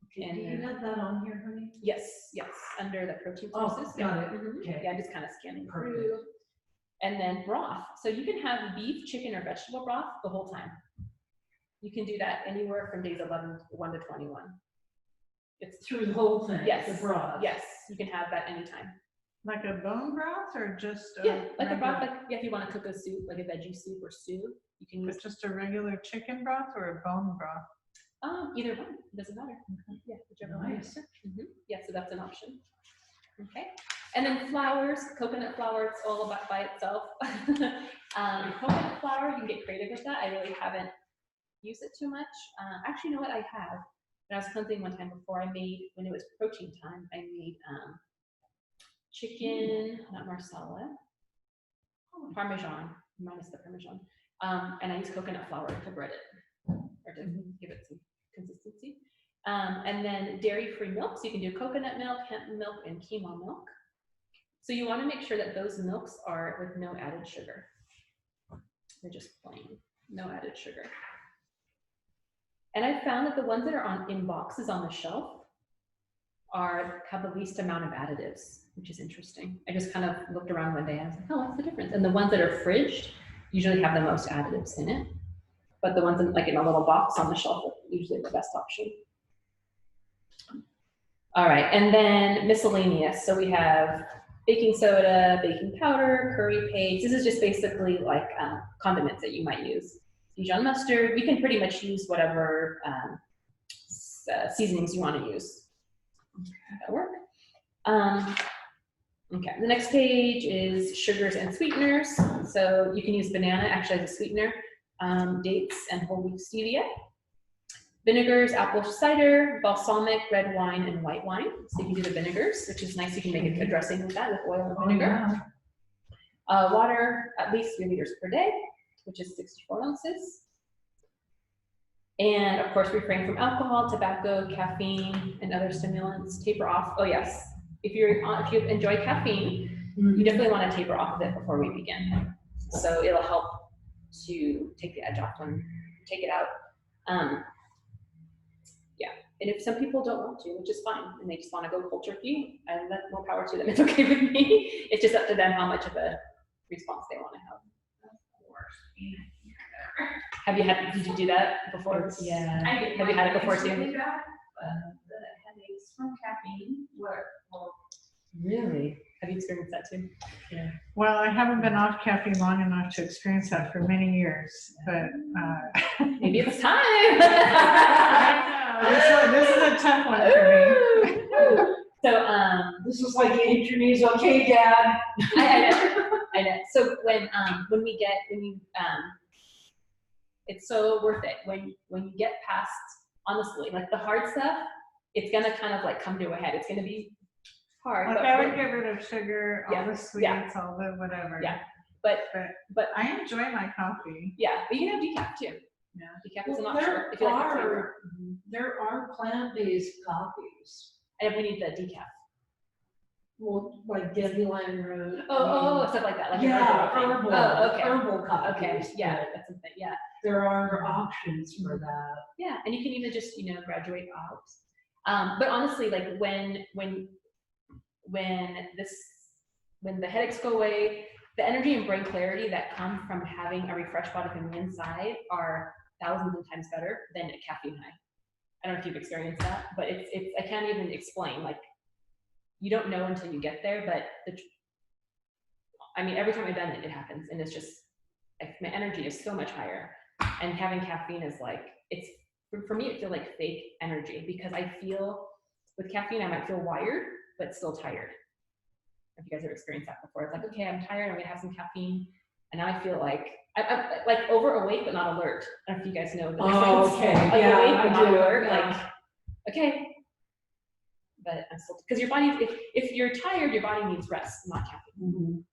Okay, And do you then- have that on here, honey? Yes, under the protein Oh, sources. got it. Okay. Yeah, just kind of scanning through. Perfect. And then broth. So you can have beef, chicken, or vegetable broth the whole time. You can do that anywhere from days 11 to 21. It's Through the whole thing? yes, The broth? yes, you can have that anytime. Like a bone broth or just Yeah, like a broth, regular- like if you want to cook a soup, like a veggie soup or stew, you can use but just a regular chicken broth or a bone broth? either one. Doesn't matter. Yeah, whichever one. Nice. Yeah, so that's an option. Okay, and then flours, coconut flour, it's all about by itself. Coconut flour, you can get creative with that. I really haven't used it too much. Actually, you know what? I have. When I was cleansing one time before, I made, when it was protein time, I made chicken, not marsala, parmesan, minus the parmesan. And I used coconut flour to bread it, or to give it some consistency. And then dairy-free milk, so you can do coconut milk, hemp milk, and quinoa milk. So you want to make sure that those milks are with no added sugar. They're just plain, no added sugar. And I found that the ones that are in boxes on the shelf have the least amount of additives, which is interesting. I just kind of looked around one day and I was like, oh, what's the difference? And the ones that are fridged usually have the most additives in it. But the ones in a little box on the shelf are usually the best option. All right, and then miscellaneous. So we have baking soda, baking powder, curry paste. This is just basically like condiments that you might use. Dijon mustard, you can pretty much use whatever seasonings you want to use. That'll work. Okay, the next page is sugars and sweeteners. So you can use banana actually as a sweetener, dates and whole wheat stevia. Vinegars, apple cider, balsamic, red wine, and white wine. So you can do the vinegars, which is nice. You can make a dressing with that with oil and vinegar. Water, at least 3 liters per day, which is 64 ounces. And of course, refrain from alcohol, tobacco, caffeine, and other stimulants. Taper off. Oh yes, if you enjoy caffeine, you definitely want to taper off of it before we begin. So it'll help to take the edge off when you take it out. Yeah, and if some people don't want to, which is fine, and they just want to go cold turkey, and that's more power to them. It's okay with me. It's just up to them how much of a response they want to have. Did you do that before? Yeah. I did. Have you had it before too? Really bad, the headaches from caffeine were, well, Really? Have you experienced that too? Yeah. Well, I haven't been off caffeine long enough to experience that for many years, but Maybe it's time. I know, this is a tough one for me. So This is like hit your knees, okay, Dad. I know. So when it's so worth it when you get past, honestly, like the hard stuff, it's gonna kind of like come to a head. It's gonna be hard. Like but I would get rid of sugar, all Yeah, the sweets, yeah. all the whatever. Yeah. But I enjoy my coffee. yeah, but you can have decaf too. Yeah. Decaf is an Well, option if you like the flavor. there are plant-based coffees. And if we need the decaf. Well, like dandelion root. Oh, stuff like that. Like an Yeah, herbal thing. herbal. Oh, okay. Herbal coffees. Okay, yeah, that's something. Yeah, There are options for that. yeah, and you can even just graduate out. But honestly, like when this when the headaches go away, the energy and brain clarity that come from having a refreshed body from the inside are thousands of times better than a caffeine high. I don't know if you've experienced that, but it's I can't even explain. Like, you don't know until you get there, but I mean, every time I've done it, it happens, and it's just, my energy is so much higher. And having caffeine is like, it's, for me, it feels like fake energy, because I feel, with caffeine, I might feel wired, but still tired. If you guys have experienced that before, it's like, okay, I'm tired, I'm gonna have some caffeine, and now I feel like, I'm like over awake, but not alert. I don't know if you guys know the difference. Oh, okay. Like, Yeah, awake, I but not do. alert, Yeah. like, okay. But I'm still, because your body, if you're tired, your body needs rest, not caffeine.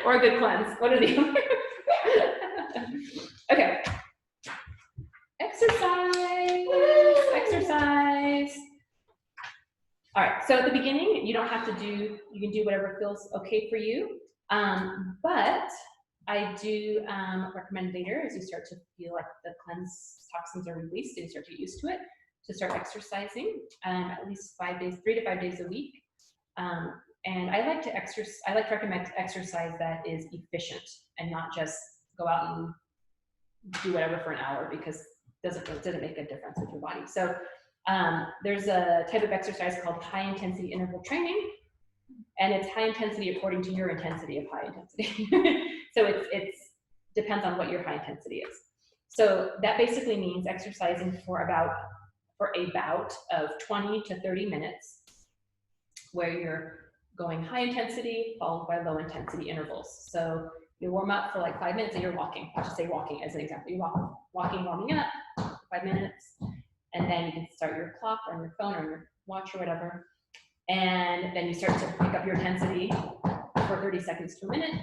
Or a good cleanse, one or the other. Okay. Exercise. All right, so at the beginning, you don't have to do, you can do whatever feels okay for you. But I do recommend later, as you start to feel like the cleanse toxins are released and you start to get used to it, to start exercising at least 5 days, 3 to 5 days a week. And I like to recommend exercise that is efficient and not just go out and do whatever for an hour, because it doesn't make a difference with your body. So there's a type of exercise called high intensity interval training, and it's high intensity according to your intensity of high intensity. So it's depends on what your high intensity is. So that basically means exercising for a bout of 20 to 30 minutes, where you're going high intensity followed by low intensity intervals. So you warm up for like 5 minutes and you're walking. I'll just say walking as an example. You walking, warming up for 5 minutes, and then you can start your clock on your phone or your watch or whatever, and then you start to pick up your intensity for 30 seconds to a minute,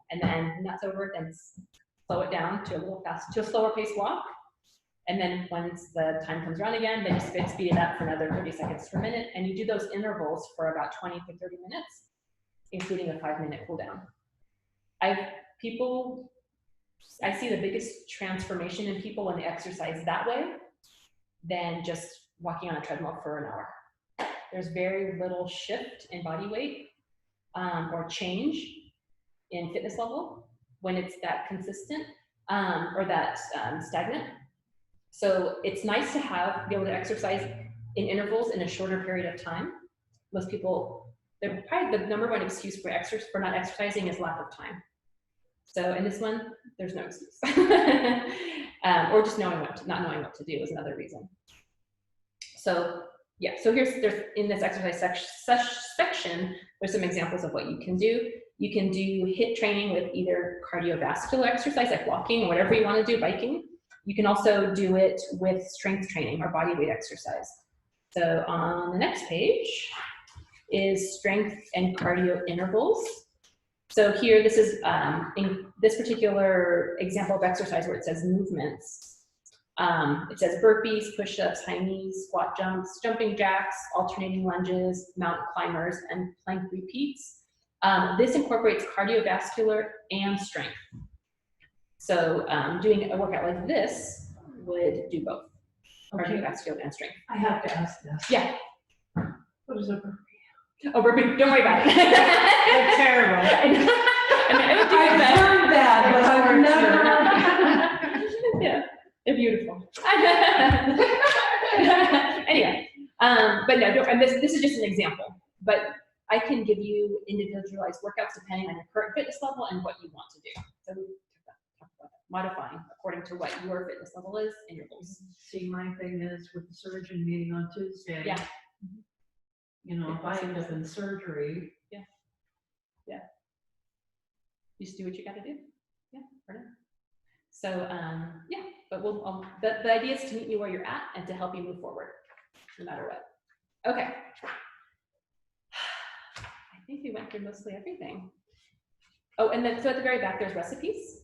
and then when that's over, then slow it down to a slower paced walk. And then once the time comes around again, then you speed it up for another 30 seconds per minute. And you do those intervals for about 20 to 30 minutes, including a 5-minute cool down. I see the biggest transformation in people when they exercise that way than just walking on a treadmill for an hour. There's very little shift in body weight or change in fitness level when it's that consistent or that stagnant. So it's nice to be able to exercise in intervals in a shorter period of time. Most people, probably the number one excuse for not exercising is lack of time. So in this one, there's no excuse. Or just not knowing what to do is another reason. So yeah, so there's in this exercise section, there's some examples of what you can do. You can do HIIT training with either cardiovascular exercise, like walking, or whatever you want to do, biking. You can also do it with strength training or body weight exercise. So on the next page is strength and cardio intervals. So here, this is in this particular example of exercise where it says movements. It says burpees, push-ups, high knees, squat jumps, jumping jacks, alternating lunges, mountain climbers, and plank repeats. This incorporates cardiovascular and strength. So doing a workout like this would do both, cardiovascular and strength. I have to ask this. Yeah. What is a burpee? Oh, burpee, don't worry about it. They're terrible. I would do I've that. heard that, but I've never. Yeah, they're beautiful. Anyway, but no, and this is just an example, but I can give you individualized workouts depending on your current fitness level and what you want to do. So we talk about that. Modifying according to what your fitness level is and your goals. See, my thing is with the surgeon meeting on Tuesday. Yeah. You know, if I end up in surgery. Yeah. You just do what you got to do. Yeah, for now. So yeah, but the idea is to meet you where you're at and to help you move forward, no matter what. Okay. I think we went through mostly everything. Oh, and then so at the very back there's recipes.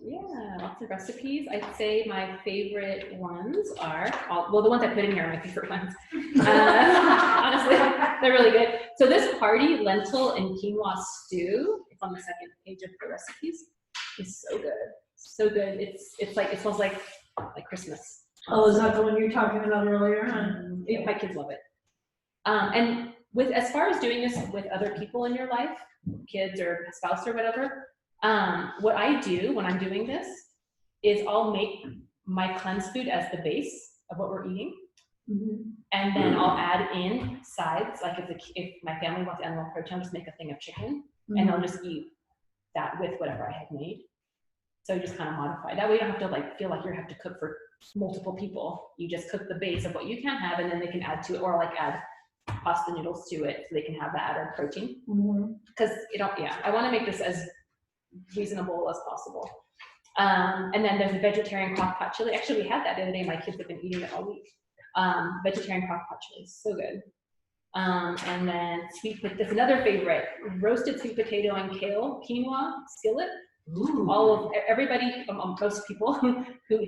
Yeah, lots of recipes. I'd say my favorite ones are, well, the ones I put in here are my favorite ones. Honestly, they're really good. So this hearty lentil and quinoa stew, it's on the second page of the recipes, is so good. So good. It's like, it smells like Christmas. Oh, is that the one you were talking about earlier? My kids love it. And with as far as doing this with other people in your life, kids or spouse or whatever, what I do when I'm doing this is I'll make my cleanse food as the base of what we're eating. And then I'll add in sides, like if my family wants animal protein, I'll just make a thing of chicken, and I'll just eat that with whatever I have made. So you just kind of modify. That way you don't have to like feel like you have to cook for multiple people. You just cook the base of what you can have, and then they can add to it, or like add pasta noodles to it, so they can have that added protein. Because I want to make this as reasonable as possible. And then there's a vegetarian crock pot chili. Actually, we had that the other day. My kids have been eating it all week. Vegetarian crock pot chili, so good. And then that's another favorite, roasted sweet potato and kale quinoa skillet. Everybody, most people who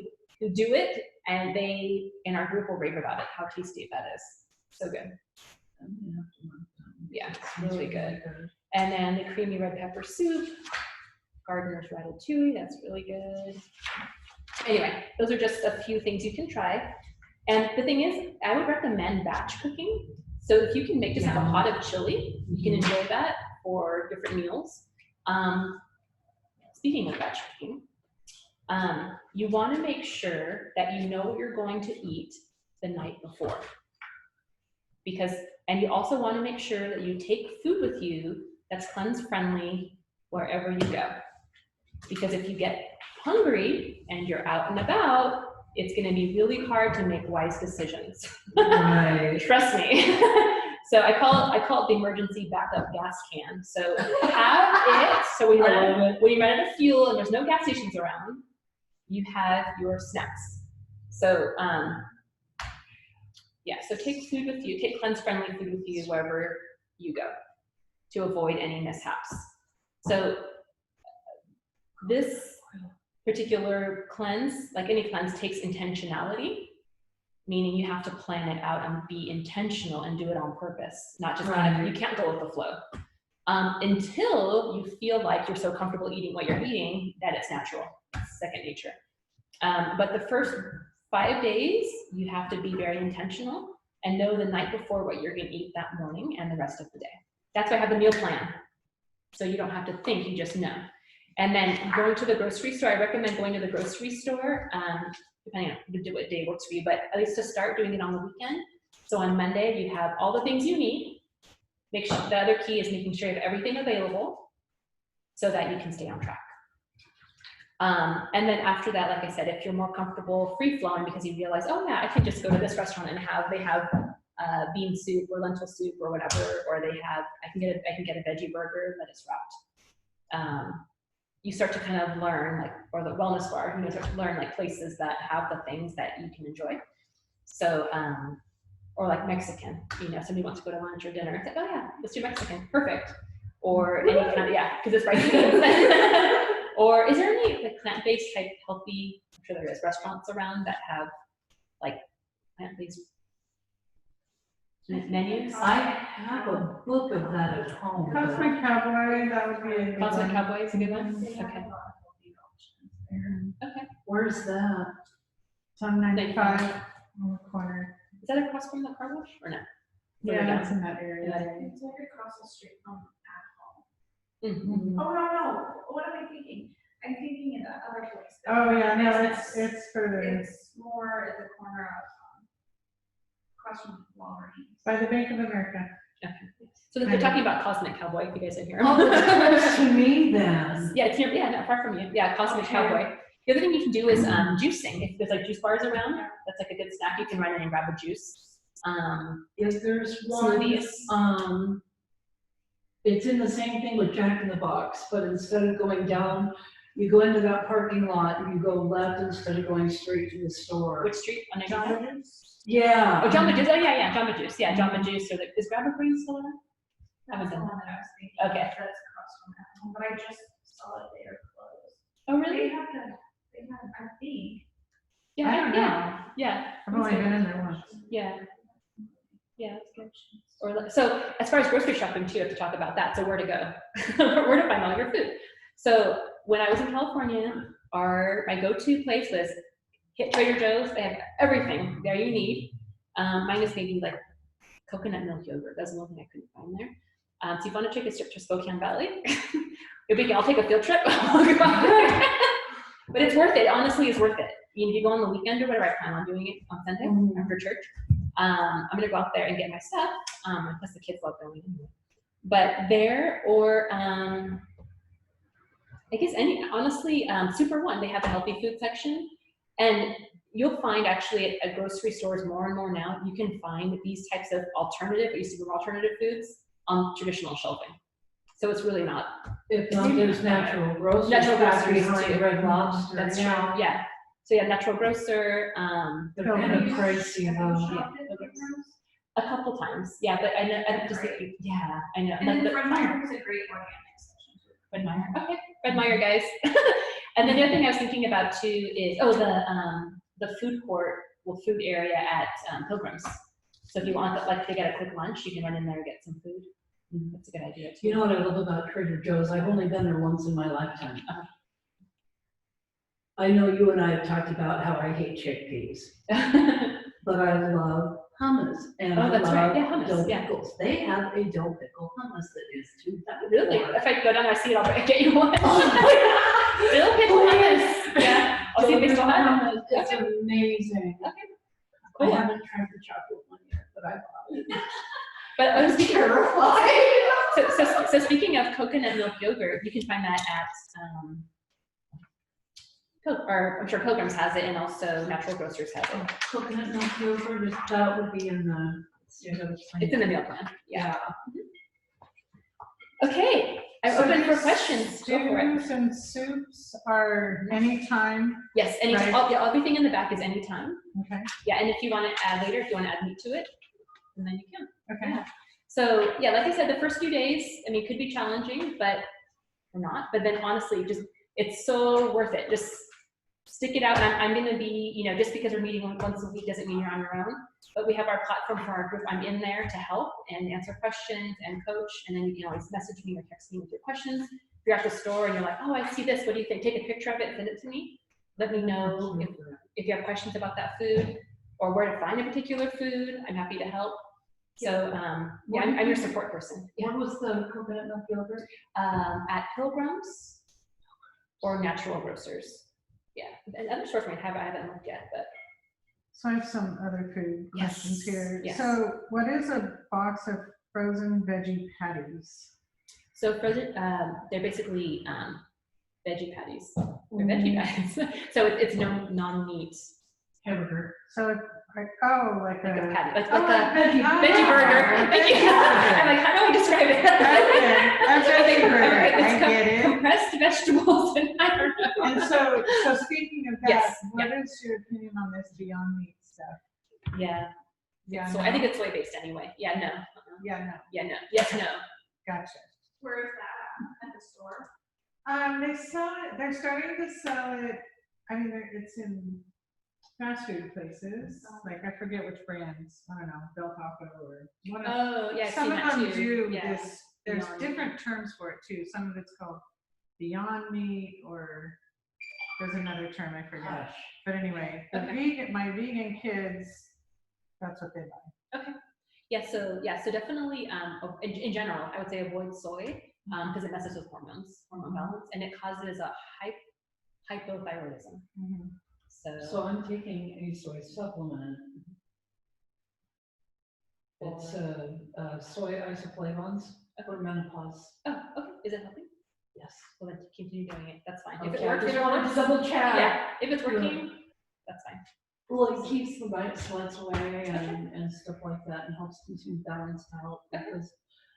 do it, and they in our group will rave about it, how tasty that is. So good. Yeah, it's really good. And then the creamy red pepper soup, gardener's ratatouille, that's really good. Anyway, those are just a few things you can try. And the thing is, I would recommend batch cooking. So if you can make just like a pot of chili, you can enjoy that for different meals. Speaking of batch cooking, you want to make sure that you know what you're going to eat the night before. And you also want to make sure that you take food with you that's cleanse friendly wherever you go. Because if you get hungry and you're out and about, it's going to be really hard to make wise decisions. Right. Trust me. So I call it the emergency backup gas can. So have it. So when you run out of fuel and there's no gas stations around, you have your snacks. So so take food with you. Take cleanse-friendly food with you wherever you go to avoid any mishaps. So this particular cleanse, like any cleanse, takes intentionality, meaning you have to plan it out and be intentional and do it on purpose, not just you can't go with the flow until you feel like you're so comfortable eating what you're eating that it's natural, it's second nature. But the first 5 days, you have to be very intentional and know the night before what you're going to eat that morning and the rest of the day. That's why I have the meal plan. So you don't have to think, you just know. And then going to the grocery store, I recommend going to the grocery store, depending on what day works for you, but at least to start doing it on the weekend. So on Monday, you have all the things you need. Make sure the other key is making sure you have everything available so that you can stay on track. And then after that, like I said, if you're more comfortable free-flowing because you realize, oh yeah, I can just go to this restaurant and they have bean soup or lentil soup or whatever, or I can get a veggie burger that is wrapped. You start to kind of learn, or the wellness bar, start to learn places that have the things that you can enjoy. So, or like Mexican, somebody wants to go to lunch or dinner. It's like, oh yeah, let's do Mexican, perfect. Or any kind of, because it's rice. Or is there any plant-based type healthy, I'm sure there is, restaurants around that have plant-based menus? I have a book of that at home. Cosmic Cowboy, that would be a good Cosmic one. Cowboy is a good one? They have Okay. a lot of healthy options there. Okay. Where's that? It's on 95 on the corner. Is that across from the car wash or no? Yeah, it's in that area. Yeah. It's like across the street from at home. Mm-hmm. Oh, no, what am I thinking? I'm thinking in the other place. Oh, yeah, no, Business. it's further, It's more at the corner of, across from Walgreens. by the Bank of America. Okay. So they're talking about Cosmic Cowboy, if you guys are here. Oh, it's close to me then. Yeah, it's near, not far from you. Yeah, Cosmic Okay. Cowboy. The other thing you can do is juicing. If there's juice bars around, that's a good snack. You can run in and grab a juice. If there's one, Smoothies. it's in the same thing with Jack in the Box, but instead of going down, you go into that parking lot and you go left instead of going straight to the store. Which street? On 95? Yeah. Oh, Jamba Juice. Oh, yeah, Jamba Juice. Yeah, Jamba Juice. Or is Grab a Green still around? That's the one that I was thinking. Okay. That's across from that home, but I just saw it there closed. Oh, They really? have, I think. Yeah, I don't know. yeah. I've only been in there once. Yeah. Yeah, that's good. Or so as far as grocery shopping too, I have to talk about that. So where to go? Where to find all your food? So when I was in California, my go-to place was hit Trader Joe's. They have everything there you need, minus maybe a coconut milk yogurt. That's one thing I couldn't find there. So if you want to take a trip to Spokane Valley, I'll take a field trip. But it's worth it. Honestly, it's worth it. You know, if you go on the weekend or whatever, I plan on doing it on Sunday after church. I'm gonna go out there and get my stuff. Plus the kids love going anyway. But there, or I guess honestly, Super One, they have a healthy food section, and you'll find actually at grocery stores more and more now, you can find these types of alternative foods on traditional shelving. So it's really not. If not, there's natural grocers. Natural grocers behind too. Red Lobster. That's true. Yeah. So yeah, natural grocer. They're kind of pricey though. A couple times, yeah, but I know. I just yeah, I know. And then Fred Meyer has a great organic section too. Fred Meyer. Okay, Fred Meyer, guys. And then the other thing I was thinking about too is the food court, food area at Pilgrims. So if you want to get a quick lunch, you can run in there and get some food. That's a good idea too. You know what I love about Trader Joe's? I've only been there once in my lifetime. I know you and I have talked about how I hate chickpeas, but I love hummus and I love hummus, dill pickles. They have a dill pickle hummus that is $2. Really? If I go down there, I see it, I'll get you one. Dill pickle hummus. Yeah. I'll see if they still have it. It's amazing. Okay. Cool. I haven't tried the chocolate one yet, but I love it. But I was terrified. So speaking of coconut milk yogurt, you can find that at I'm sure Pilgrims has it, and also Natural Grocers has it. Coconut milk yogurt, that would be in the. It's in the meal plan. Yeah. Okay, I'm open for questions. Go for it. Stews and soups are anytime. Yes, anytime. Right. Everything in the back is anytime. Okay. Yeah, and if you want to add later, if you want to add meat to it, and then you can. Okay. Yeah. So yeah, like I said, the first few days, I mean, could be challenging, but or not. But then honestly, it's so worth it. Just stick it out. And I'm going to be, just because we're meeting once a week doesn't mean you're on your own. But we have our platform for our group. I'm in there to help and answer questions and coach. And then you can always message me or text me with your questions. If you're at the store and you're like, oh, I see this. What do you think? Take a picture of it and send it to me. Let me know if you have questions about that food or where to find a particular food. I'm happy to help. So I'm your support person. What was the coconut milk yogurt? At Pilgrims or Natural Grocers. Yeah, and other stores might have it. I haven't looked yet, but. So I have some other food questions here. Yes. So what is a box of frozen veggie patties? So frozen, they're basically veggie patties. They're veggie patties. So it's no non-meat Hamburger. So like a patty, like a veggie burger. Thank you. I'm like, how do I describe it? Okay, I get it. Compressed vegetables and I don't know. And so speaking of that, Yes. what is your opinion on this Beyond Meat stuff? Yeah. Yeah, So no. I think it's soy-based anyway. Yeah, no. Yeah, no. Yeah, no. Yes, no. Gotcha. Where is that at the store? They sell it. They're starting to sell it. I mean, it's in fast food places. Like I forget which brands. I don't know, Del Taco or one of. Oh, yeah. I've Some seen of that them too. do Yeah. this. There's Beyond different terms for it too. Some of it's called Beyond Meat, or there's another term I forget. Gosh. But anyway, my vegan kids, that's what they buy. Okay. Yeah. So definitely, in general, I would say avoid soy because it messes with hormone balance, and it causes a hypothyroidism. Mm-hmm. So I'm taking a soy supplement. It's soy isoflavones for menopause. Oh, okay. Is it helping? Yes. Well, then continue doing it. That's fine. If Okay, it works, I just wanted to double check. yeah. If it's working, that's fine. Well, it keeps the white sweats away and stuff like that, and helps keep me balanced out because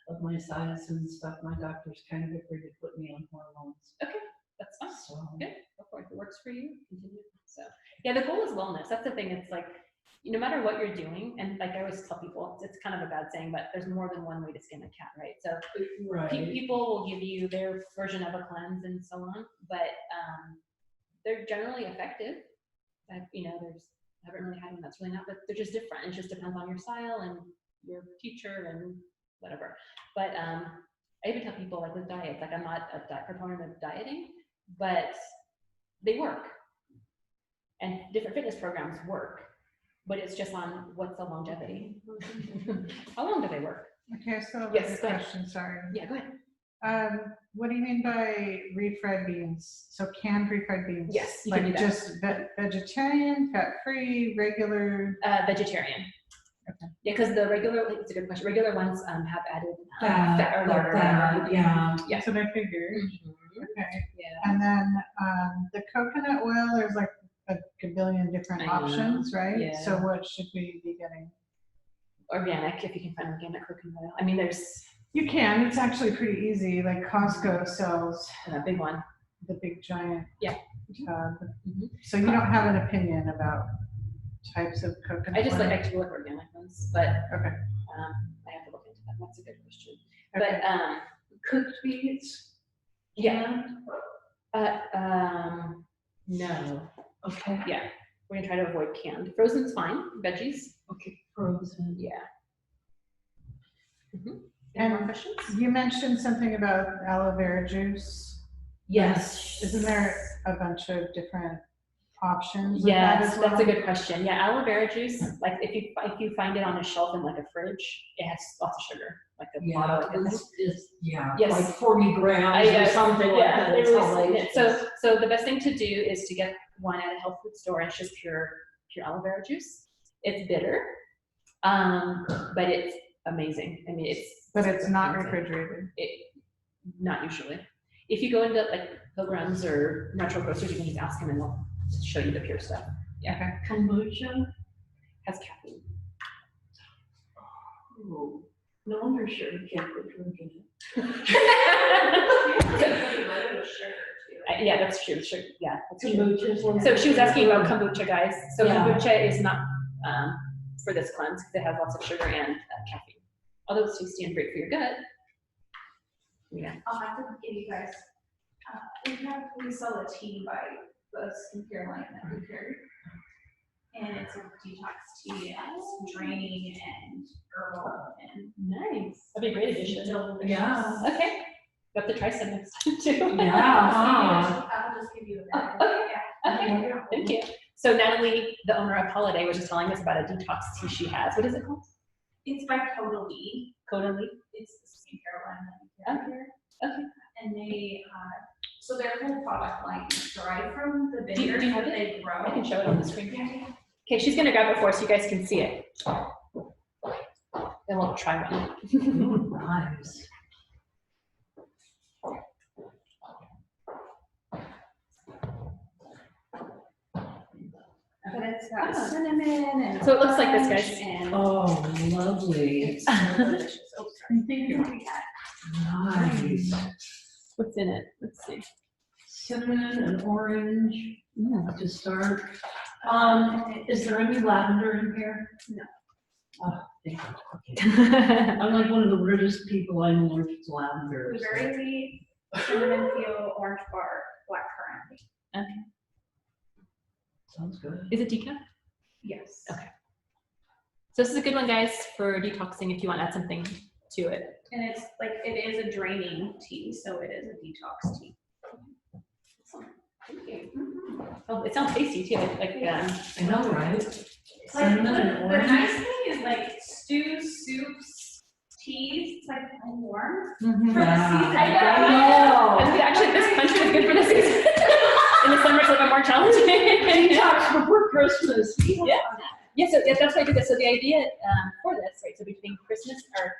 of my sinus and stuff. My doctor's kind of afraid to put me on hormones. Okay, that's fine. So Good. Go for it. If it works for you, continue. So yeah, the goal is wellness. That's the thing. It's like, no matter what you're doing, and like I always tell people, it's kind of a bad saying, but there's more than one way to skin a cat, right? So people will give you their version of a cleanse and so on, but they're generally effective. I haven't really had one that's really not, but they're just different. It just depends on your style and your teacher and whatever. But I even tell people, like with diets, like I'm not a proponent of dieting, but they work. And different fitness programs work. but it's just on what's the longevity. How long do they work? Okay, so Yes, go ahead. question, sorry. Yeah, go ahead. What do you mean by refried beans? So canned refried beans? Yes, you can Like do that. just vegetarian, fat-free, regular? Vegetarian. Okay. Yeah, because the regular, it's a good question. Regular ones have added Fat, or like lard or that, whatever. yeah. Yeah. That's what I figured. Mhm. Okay. Yeah. And then the coconut oil, there's like a billion different I know. options, right? Yeah. So what should we be getting? Organic, if you can find organic coconut oil. I mean, there's You can, it's actually pretty easy. Like Costco sells a big one. the big giant Yeah. tub. Mhm. So you don't have an opinion about types of coconut I just oil? like to look organic ones, but Okay. I have to look into that. That's a good question. Okay. But Cooked beets? yeah. Canned? No. Okay. Yeah. We're gonna try to avoid canned. Frozen's fine. Veggies. Okay, frozen. Yeah. Any And more questions? You mentioned something about aloe vera juice. Yes. Isn't there a bunch of different options with that Yes, as well? that's a good question. Yeah, aloe vera juice, like if you find it on a shelf in like a fridge, it has lots of sugar, like a Yeah, bottle. this is, yeah, Yes. like 40 grams or Yes, something like yeah, that. It's outrageous. so the best thing to do is to get one at a health food store, and it's just pure aloe vera juice. It's bitter, but it's amazing. I mean, But it's not amazing. refrigerated. Not usually. If you go into like Pilgrims or natural grocers, you can just ask them and they'll show you the pure stuff. Yeah. Okay. Kombucha? Has caffeine. Oh, no wonder Sherry can't quit drinking Yeah, that's true. Sure. Yeah, that's it. true. Kombucha is one. So she was asking about kombucha, guys. So Yeah. kombucha is not for this cleanse because it has lots of sugar and caffeine. Although it's tasty and great for your gut. Yeah. I'll have to give you guys, we sell a tea by the skincare line that we carry. And it's a detox tea, and it's draining and herbal and Nice. That'd be a great addition. delicious. Yeah. Okay. You have to try some next time too. Yeah, huh? I'll just give you a bag. Okay. Thank you. So Natalie, the owner of Holiday, was just telling us about a detox tea she has. What is it called? It's by Caudalie. Caudalie. It's the skincare line that we carry here. Okay. And they, so their whole product line is derived from the Do you vineyards have that it? they grow. I can show it on the screen. Yeah. Okay, she's gonna grab it for us so you guys can see it. Then we'll try one. Nice. But it's got cinnamon and. So it looks like this, guys. And Oh, lovely. it's so delicious. Oh, sorry. Thank you. Nice. What's in it? Let's see. Cinnamon and orange to start. And Is there any lavender in here? No. Oh, thank you. Okay. I'm like one of the weirdest people I know allergic to lavender. blueberry leaf, cinnamon peel, orange bark, black currant. Sounds good. Is it decaf? Yes. Okay. So this is a good one, guys, for detoxing if you want to add something to it. And it's like, it is a draining tea, so it is a detox tea. Thank you. Oh, it sounds tasty too. Like I know, right? Like, Cinnamon and the orange. nice thing is like stews, soups, teas, it's like warm. Mhm. For the season. I know. and actually, this punch is good for the season. In the summer, it's a little bit more challenging. Detox before Christmas. Yeah. Yeah, so that's why I did this. So the idea for this, right, so between Christmas or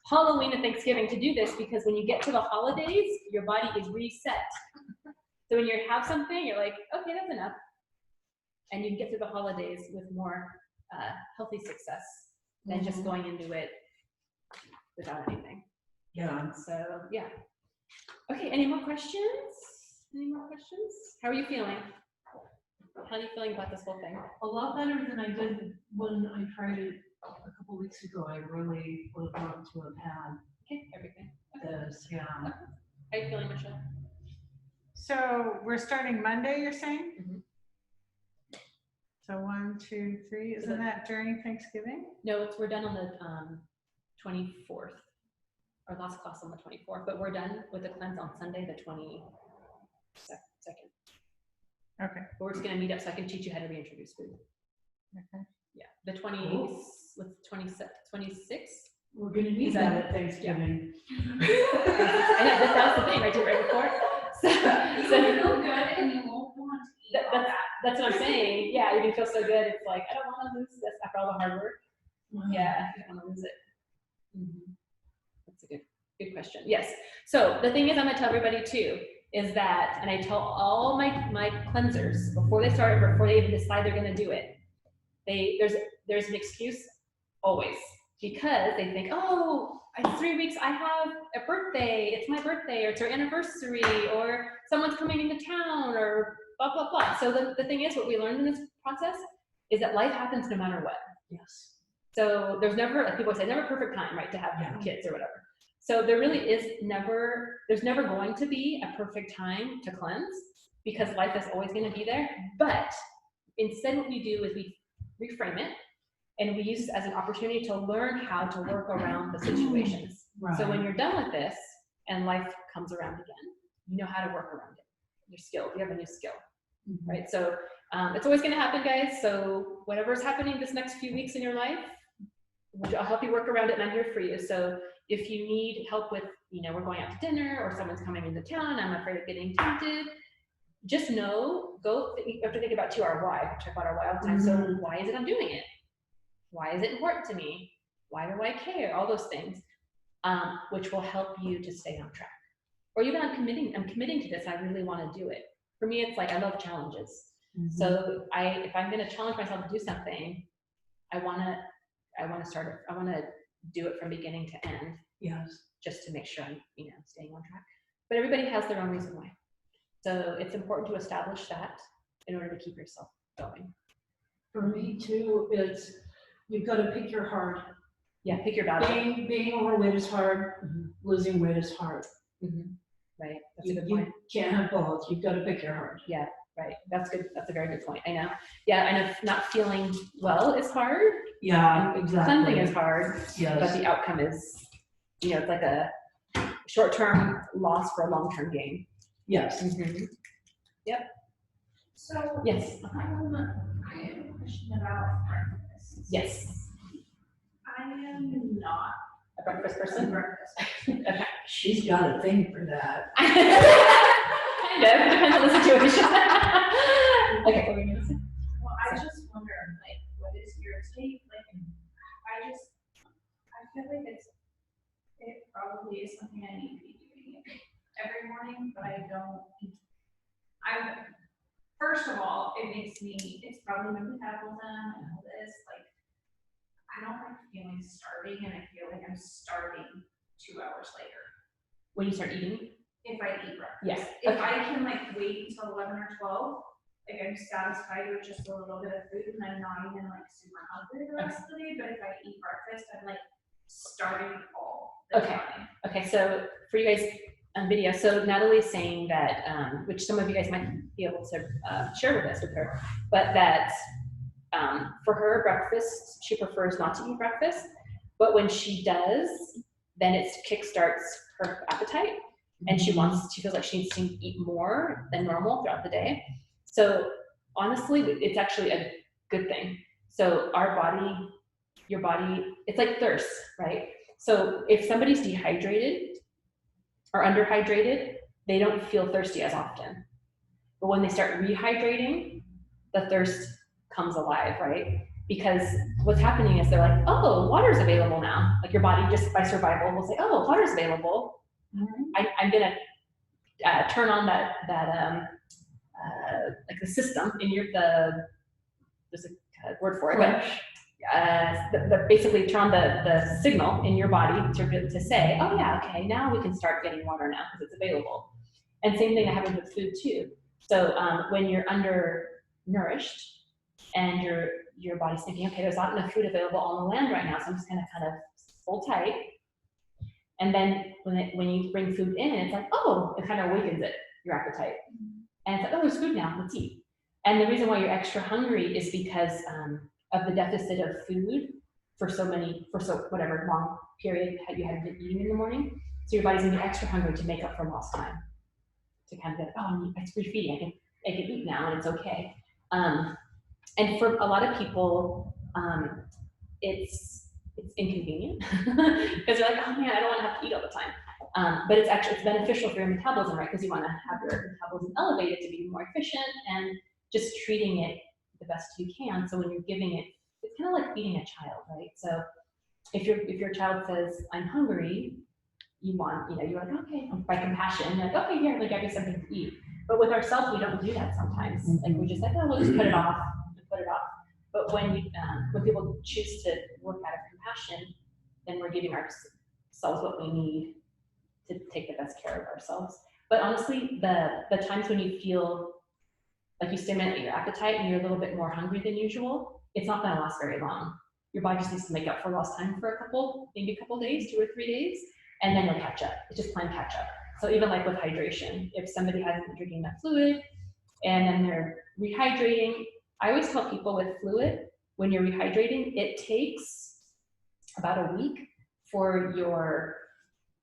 Halloween and Thanksgiving to do this, because when you get to the holidays, your body is reset. So when you have something, you're like, okay, that's enough. And you can get through the holidays with more healthy success than just going into it without anything. Yeah. So, yeah. Okay, any more questions? Any more questions? How are you feeling? How are you feeling about this whole thing? A lot better than I did when I tried it a couple weeks ago. I really would have wanted to have had Okay, everything. this, yeah. How are you feeling, Michelle? So we're starting Monday, you're saying? Mhm. So 1, 2, 3, isn't that during Thanksgiving? No, we're done on the 24th. Our last class on the 24th, but we're done with the cleanse on Sunday, the 22nd. Okay, But we're just gonna meet up so I can teach you how to reintroduce food. okay. Yeah, the 20, Cool. what's 26? We're gonna need Is that that- at Thanksgiving. I know, that was the thing I did right before. So, You so will feel good and you won't want to eat all that. that's what I'm saying. Yeah, you can feel so good. It's like, I don't want to lose this after all the hard work. Yeah, I don't want to lose it. That's a good question. Yes. So the thing is, I'm gonna tell everybody too, is that, and I tell all my cleansers before they start, before they even decide they're gonna do it, there's an excuse always, because they think, oh, in 3 weeks I have a birthday, it's my birthday, or it's our anniversary, or someone's coming into town, or blah blah blah. So the thing is, what we learned in this process is that life happens no matter what. Yes. So there's never, like people say, never a perfect time, right, to have kids or whatever. So there really is there's never going to be a perfect time to cleanse, because life is always going to be there. But instead what we do is we reframe it, and we use this as an opportunity to learn how to work around the situations. Right. So when you're done with this and life comes around again, you know how to work around it. You're skilled, you have a new skill, right? So it's always going to happen, guys. So whatever's happening this next few weeks in your life, I'll help you work around it, and I'm here for you. So if you need help with, we're going out to dinner, or someone's coming into town, I'm afraid of getting tempted, just know, you have to think about too, our why. We talk about our why all the time. So why is it I'm doing it? Why is it important to me? Why do I care? All those things, which will help you to stay on track. Or even I'm committing to this, I really want to do it. For me, it's like, I love challenges. So if I'm going to challenge myself to do something, I want to do it from beginning to end. Yes. Just to make sure I'm, staying on track. But everybody has their own reason why. So it's important to establish that in order to keep yourself going. For me too, it's, you've got to pick your heart. Yeah, pick your battle. Being overweight is hard. Losing weight is hard. Right, that's a good You point. can't have both. You've got to pick your heart. Yeah, right, that's good. That's a very good point. I know. Yeah, I know not feeling well is hard. Yeah, exactly. Cleansing is hard. Yes. But the outcome is, it's like a short-term loss for a long-term gain. Yes. Yep. So Yes. I have a question about breakfast. Yes. I am not A breakfast a person. breakfast. Okay. She's got a thing for that. Kind of, depends on the situation. Okay, what were you gonna say? Well, I just wonder, like, what is your take? Like, I feel like it probably is something I need to be doing every morning, but first of all, it's probably my metabolism and all this, like, I don't like feeling starving, and I feel like I'm starving 2 hours later. When you start eating? If I eat breakfast. Yes. If I can wait until 11 or 12, I'm satisfied with just a little bit of food, and I'm not even super hungry the rest of the day. But if I eat breakfast, I'm starving all the time. Okay, so for you guys on video, so Natalie's saying that, which some of you guys might be able to share with us with her, but that for her breakfast, she prefers not to eat breakfast, but when she does, then it kickstarts her appetite, and she feels like she needs to eat more than normal throughout the day. So honestly, it's actually a good thing. So your body, it's like thirst, right? So if somebody's dehydrated or underhydrated, they don't feel thirsty as often. But when they start rehydrating, the thirst comes alive, right? Because what's happening is they're like, oh, water's available now. Like your body, just by survival, will say, oh, water's available. I'm gonna turn on that like the system in there's a word for it, but basically turn on the signal in your body to say, oh yeah, okay, now we can start getting water now because it's available. And same thing happens with food too. So when you're undernourished and your body's thinking, okay, there's not enough food available on the land right now, so I'm just gonna kind of hold tight. And then when you bring food in, it's like, oh, it kind of awakens your appetite. And it's like, oh, there's food now, let's eat. And the reason why you're extra hungry is because of the deficit of food for whatever long period you hadn't been eating in the morning. So your body's gonna be extra hungry to make up for lost time. To kind of go, oh, it's free feeding, I can eat now and it's okay. And for a lot of people, it's inconvenient because you're like, oh man, I don't want to have to eat all the time. But it's beneficial for your metabolism, right? Because you want to have your metabolism elevated to be more efficient and just treating it the best you can. So when you're giving it, it's kind of like feeding a child, right? So if your child says, I'm hungry, you're like, okay, by compassion, you're like, okay, here, like, give you something to eat. But with ourselves, we don't do that sometimes. Like, we just like, oh, we'll just put it off and put it off. But when people choose to work out of compassion, then we're giving ourselves what we need to take the best care of ourselves. But honestly, the times when you feel like you stimulate your appetite and you're a little bit more hungry than usual, it's not going to last very long. Your body just needs to make up for lost time for maybe a couple days, 2 or 3 days, and then you'll catch up. It's just plain catch up. So even like with hydration, if somebody hasn't been drinking enough fluid and then they're rehydrating, I always tell people with fluid, when you're rehydrating, it takes about a week for your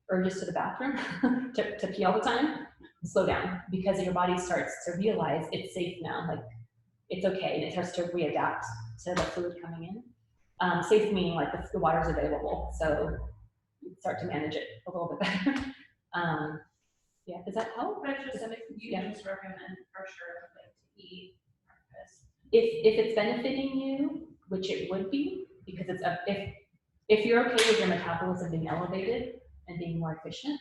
urges to the bathroom to pee all the time slow down, because your body starts to realize it's safe now, like it's okay, and it starts to readapt to the fluid coming in. Safe meaning like the water's available, so you start to manage it a little bit better. Yeah, does that help? But Does that make sense? you just recommend for sure, like, to eat breakfast. If it's benefiting you, which it would be, because if you're okay with your metabolism being elevated and being more efficient,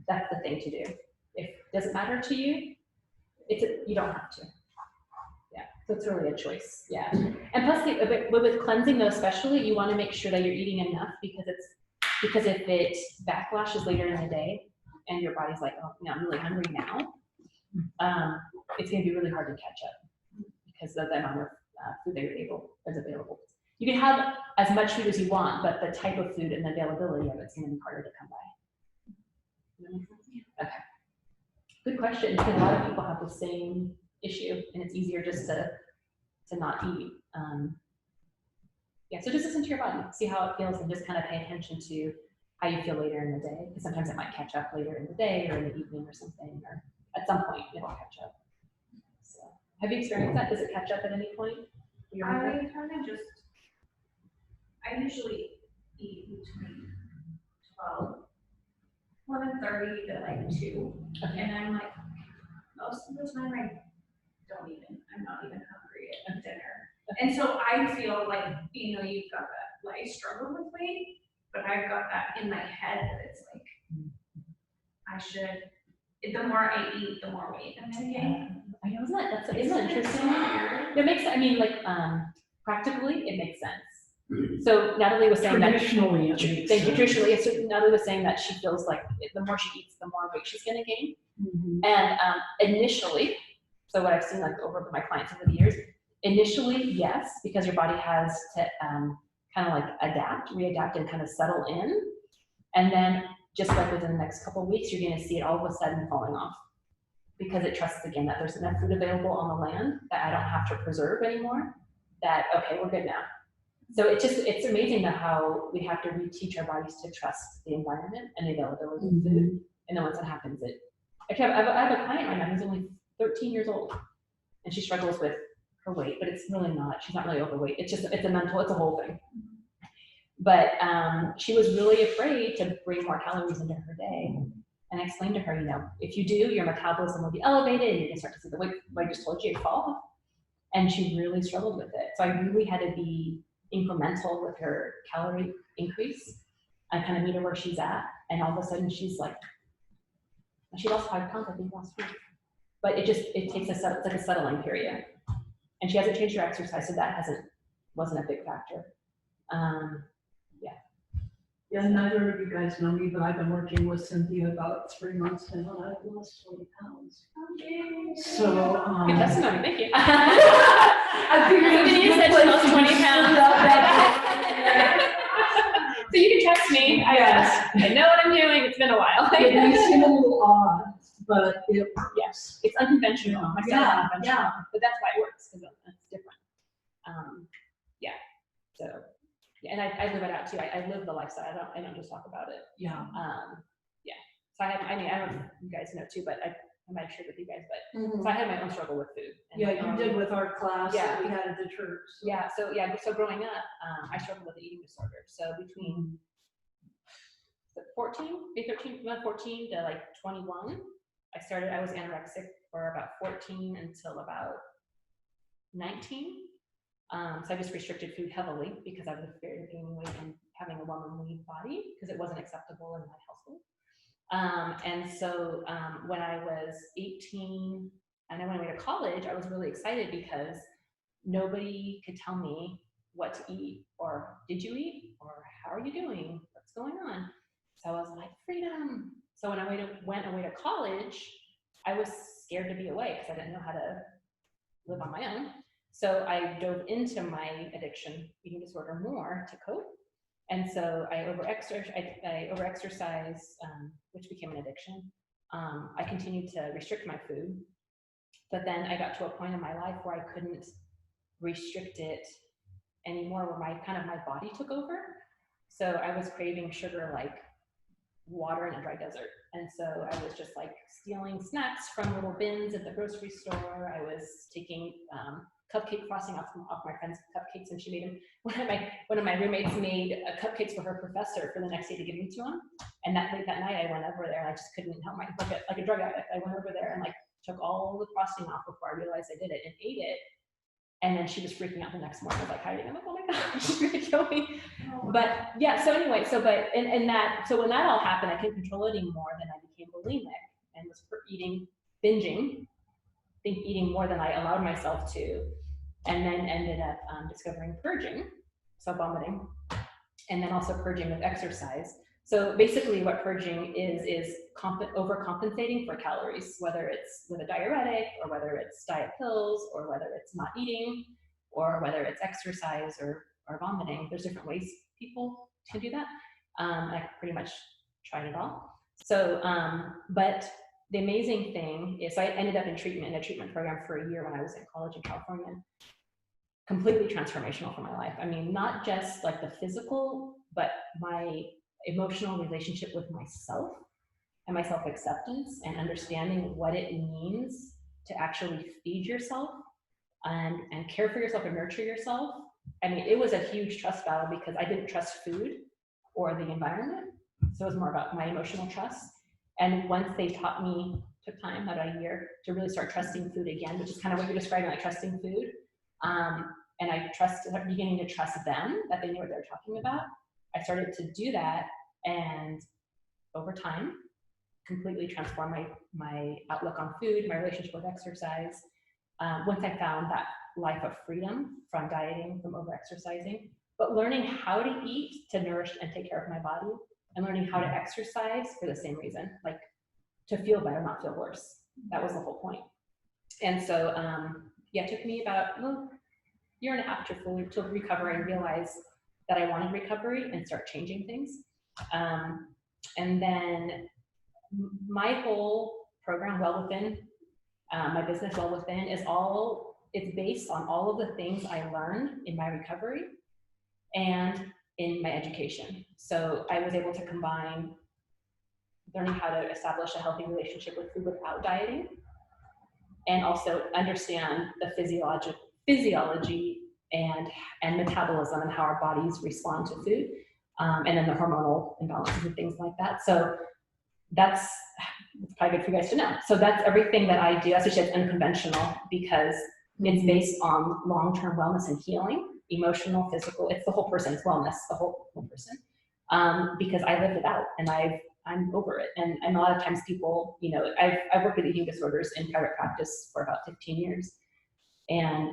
that's the thing to do. If it doesn't matter to you, you don't have to. Yeah, so it's really a choice. Yeah, and plus, with cleansing though, especially, you want to make sure that you're eating enough, because if it backlashes later in the day and your body's like, oh, I'm really hungry now, it's going to be really hard to catch up because of the amount of food that is available. You can have as much food as you want, but the type of food and the availability of it's going to be harder to come by. Okay. Good question, because a lot of people have the same issue, and it's easier just to not eat. Yeah, so just listen to your body, see how it feels, and just kind of pay attention to how you feel later in the day, because sometimes it might catch up later in the day or in the evening or something, or at some point it'll catch up. So, have you experienced that? Does it catch up at any point? I usually eat between 1:30 to like 2, Okay. and I'm like, most of the time I'm not even hungry at dinner. And so I feel like, you've got that, like, I struggle with weight, but I've got that in my head that it's like, the more I eat, the more weight I'm gonna gain. I know, isn't that interesting? It makes, practically, it makes sense. So Natalie was saying that Traditionally, so Natalie was saying that she feels like the more she eats, the more weight she's gonna gain. Mm-hmm. And initially, so what I've seen like over my clients over the years, initially, yes, because your body has to kind of like readapt and kind of settle in. And then just like within the next couple of weeks, you're gonna see it all of a sudden falling off, because it trusts again that there's enough food available on the land that I don't have to preserve anymore, that, okay, we're good now. So it's amazing how we have to reteach our bodies to trust the environment and the availability of food. And then once that happens, I have a client right now who's only 13 years old, and she struggles with her weight, but it's really not, she's not really overweight. It's a whole thing. But she was really afraid to bring more calories into her day. And I explained to her, if you do, your metabolism will be elevated and you're gonna start to see the weight, like I just told you, fall. And she really struggled with it. So I really had to be incremental with her calorie increase. I kind of meet her where she's at, and all of a sudden she's like, she lost 5 pounds, I think, last week. But it takes it's like a settling period. And she hasn't changed her exercise, so that wasn't a big factor. Yeah, neither of you guys know me, but I've been working with Cynthia about 3 months now, and I've lost 20 pounds. So, Good testimony, thank you. I figured you said she lost 20 pounds. So you can trust me. I know what I'm doing. It's been a while. It may seem a little odd, but it works. Yes, it's unconventional. My style is unconventional, yeah. But that's why it works, because it's different. So. Yeah, and I live it out too. I live the lifestyle. I don't just talk about it. Yeah. So I don't know if you guys know too, but I I might have shared with you guys, but so I had my own struggle with food. And Yeah, you did with our class Yeah. that we had at the church. So. So growing up, I struggled with an eating disorder. So between 14 to like 21, I was anorexic for about 14 until about 19. So I just restricted food heavily because I was afraid of gaining weight and having a womanly body because it wasn't acceptable in my household. And so when I was 18 and I went away to college, I was really excited because nobody could tell me what to eat or did you eat or how are you doing? What's going on? So I was like, freedom. So when I went away to college, I was scared to be away because I didn't know how to live on my own. So I dove into my addiction, eating disorder more to cope. And so I overexercise, which became an addiction. I continued to restrict my food, but then I got to a point in my life where I couldn't restrict it anymore, where my body took over. So I was craving sugar like water in a dry desert. And so I was just like stealing snacks from little bins at the grocery store. I was taking cupcake frosting off my friend's cupcakes, and she made them. One of my roommates made cupcakes for her professor for the next day to give me to him. And that night I went over there and I just couldn't help like a drug addict. I went over there and like took all the frosting off before I realized I did it and ate it. And then she was freaking out the next morning. I was like hiding. I'm like, oh my gosh, she's gonna kill me. But yeah, so anyway, so when that all happened, I couldn't control it anymore. Then I became bulimic and was binging, eating more than I allowed myself to, and then ended up discovering purging, so vomiting, and then also purging with exercise. So basically what purging is overcompensating for calories, whether it's with a diuretic or whether it's diet pills or whether it's not eating or whether it's exercise or vomiting. There's different ways people can do that. I pretty much tried it all. So, but the amazing thing is I ended up in a treatment program for a year when I was in college in California. Completely transformational for my life. I mean, not just like the physical, but my emotional relationship with myself and my self-acceptance and understanding what it means to actually feed yourself and care for yourself and nurture yourself. I mean, it was a huge trust battle because I didn't trust food or the environment. So it was more about my emotional trust. And once they taught me, took time, about a year, to really start trusting food again, which is kind of what you're describing, like trusting food. And I beginning to trust them, that they knew what they were talking about. I started to do that, and over time, completely transformed my outlook on food, my relationship with exercise. Once I found that life of freedom from dieting, from over-exercising, but learning how to eat to nourish and take care of my body, and learning how to exercise for the same reason, like to feel better, not feel worse. That was the whole point. And so, yeah, it took me about a year and a half to recover and realize that I wanted recovery and start changing things. And then my whole program, Well Within, my business Well Within, it's based on all of the things I learned in my recovery and in my education. So I was able to combine learning how to establish a healthy relationship with food without dieting, and also understand the physiology and metabolism and how our bodies respond to food, and then the hormonal imbalances and things like that. So that's probably good for you guys to know. So that's everything that I do. That's it's unconventional because it's based on long-term wellness and healing, emotional, physical. It's the whole person. It's wellness, the whole person. Because I lived it out and I'm over it. And a lot of times people, you know, I've worked with eating disorders in private practice for about 15 years and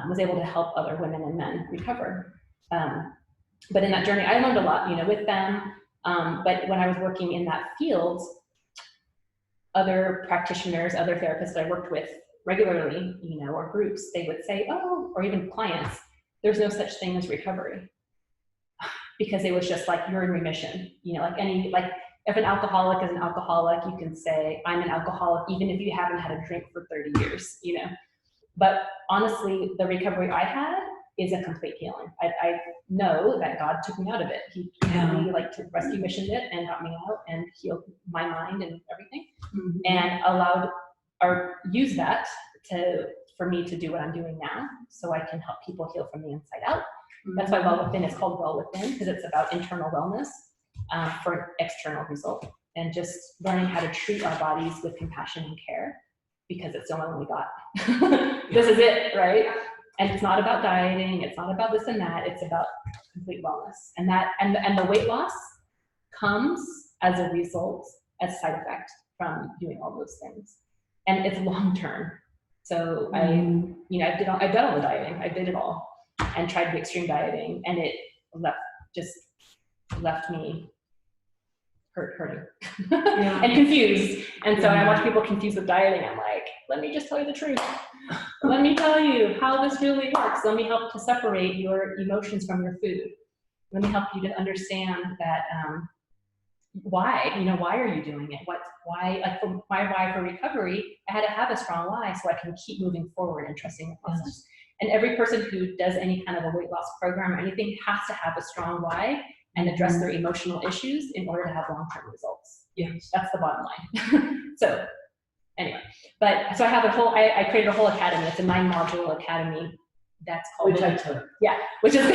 was able to help other women and men recover. But in that journey, I learned a lot, you know, with them. But when I was working in that field, other practitioners, other therapists that I worked with regularly, you know, or groups, they would say, oh, or even clients, there's no such thing as recovery. Because it was just like, you're in remission, you know, like if an alcoholic is an alcoholic, you can say, I'm an alcoholic, even if you haven't had a drink for 30 years, you know. But honestly, the recovery I had is a complete healing. I know that God took me out of it. He really rescue missioned it and got me out and healed my mind and everything, and allowed or use that for me to do what I'm doing now, so I can help people heal from the inside out. That's why Well Within is called Well Within, because it's about internal wellness for an external result, and just learning how to treat our bodies with compassion and care, because it's the only one we got. This is it, right? And it's not about dieting, it's not about this and that, it's about complete wellness. And the weight loss comes as a result, as a side effect from doing all those things. And it's long term. So I've done all the dieting, I did it all, and tried the extreme dieting, and it left me hurting and confused. And so I watch people confused with dieting. I'm like, let me just tell you the truth. Let me tell you how this really works. Let me help to separate your emotions from your food. Let me help you to understand that why are you doing it? Why for recovery, I had to have a strong why so I can keep moving forward and trusting the process. Yes. And every person who does any kind of a weight loss program or anything has to have a strong why and address their emotional issues in order to have long-term results. Yes. That's the bottom line. So anyway, so I have I created a whole academy. It's a 9-module academy that's called, which I took. Yeah, which is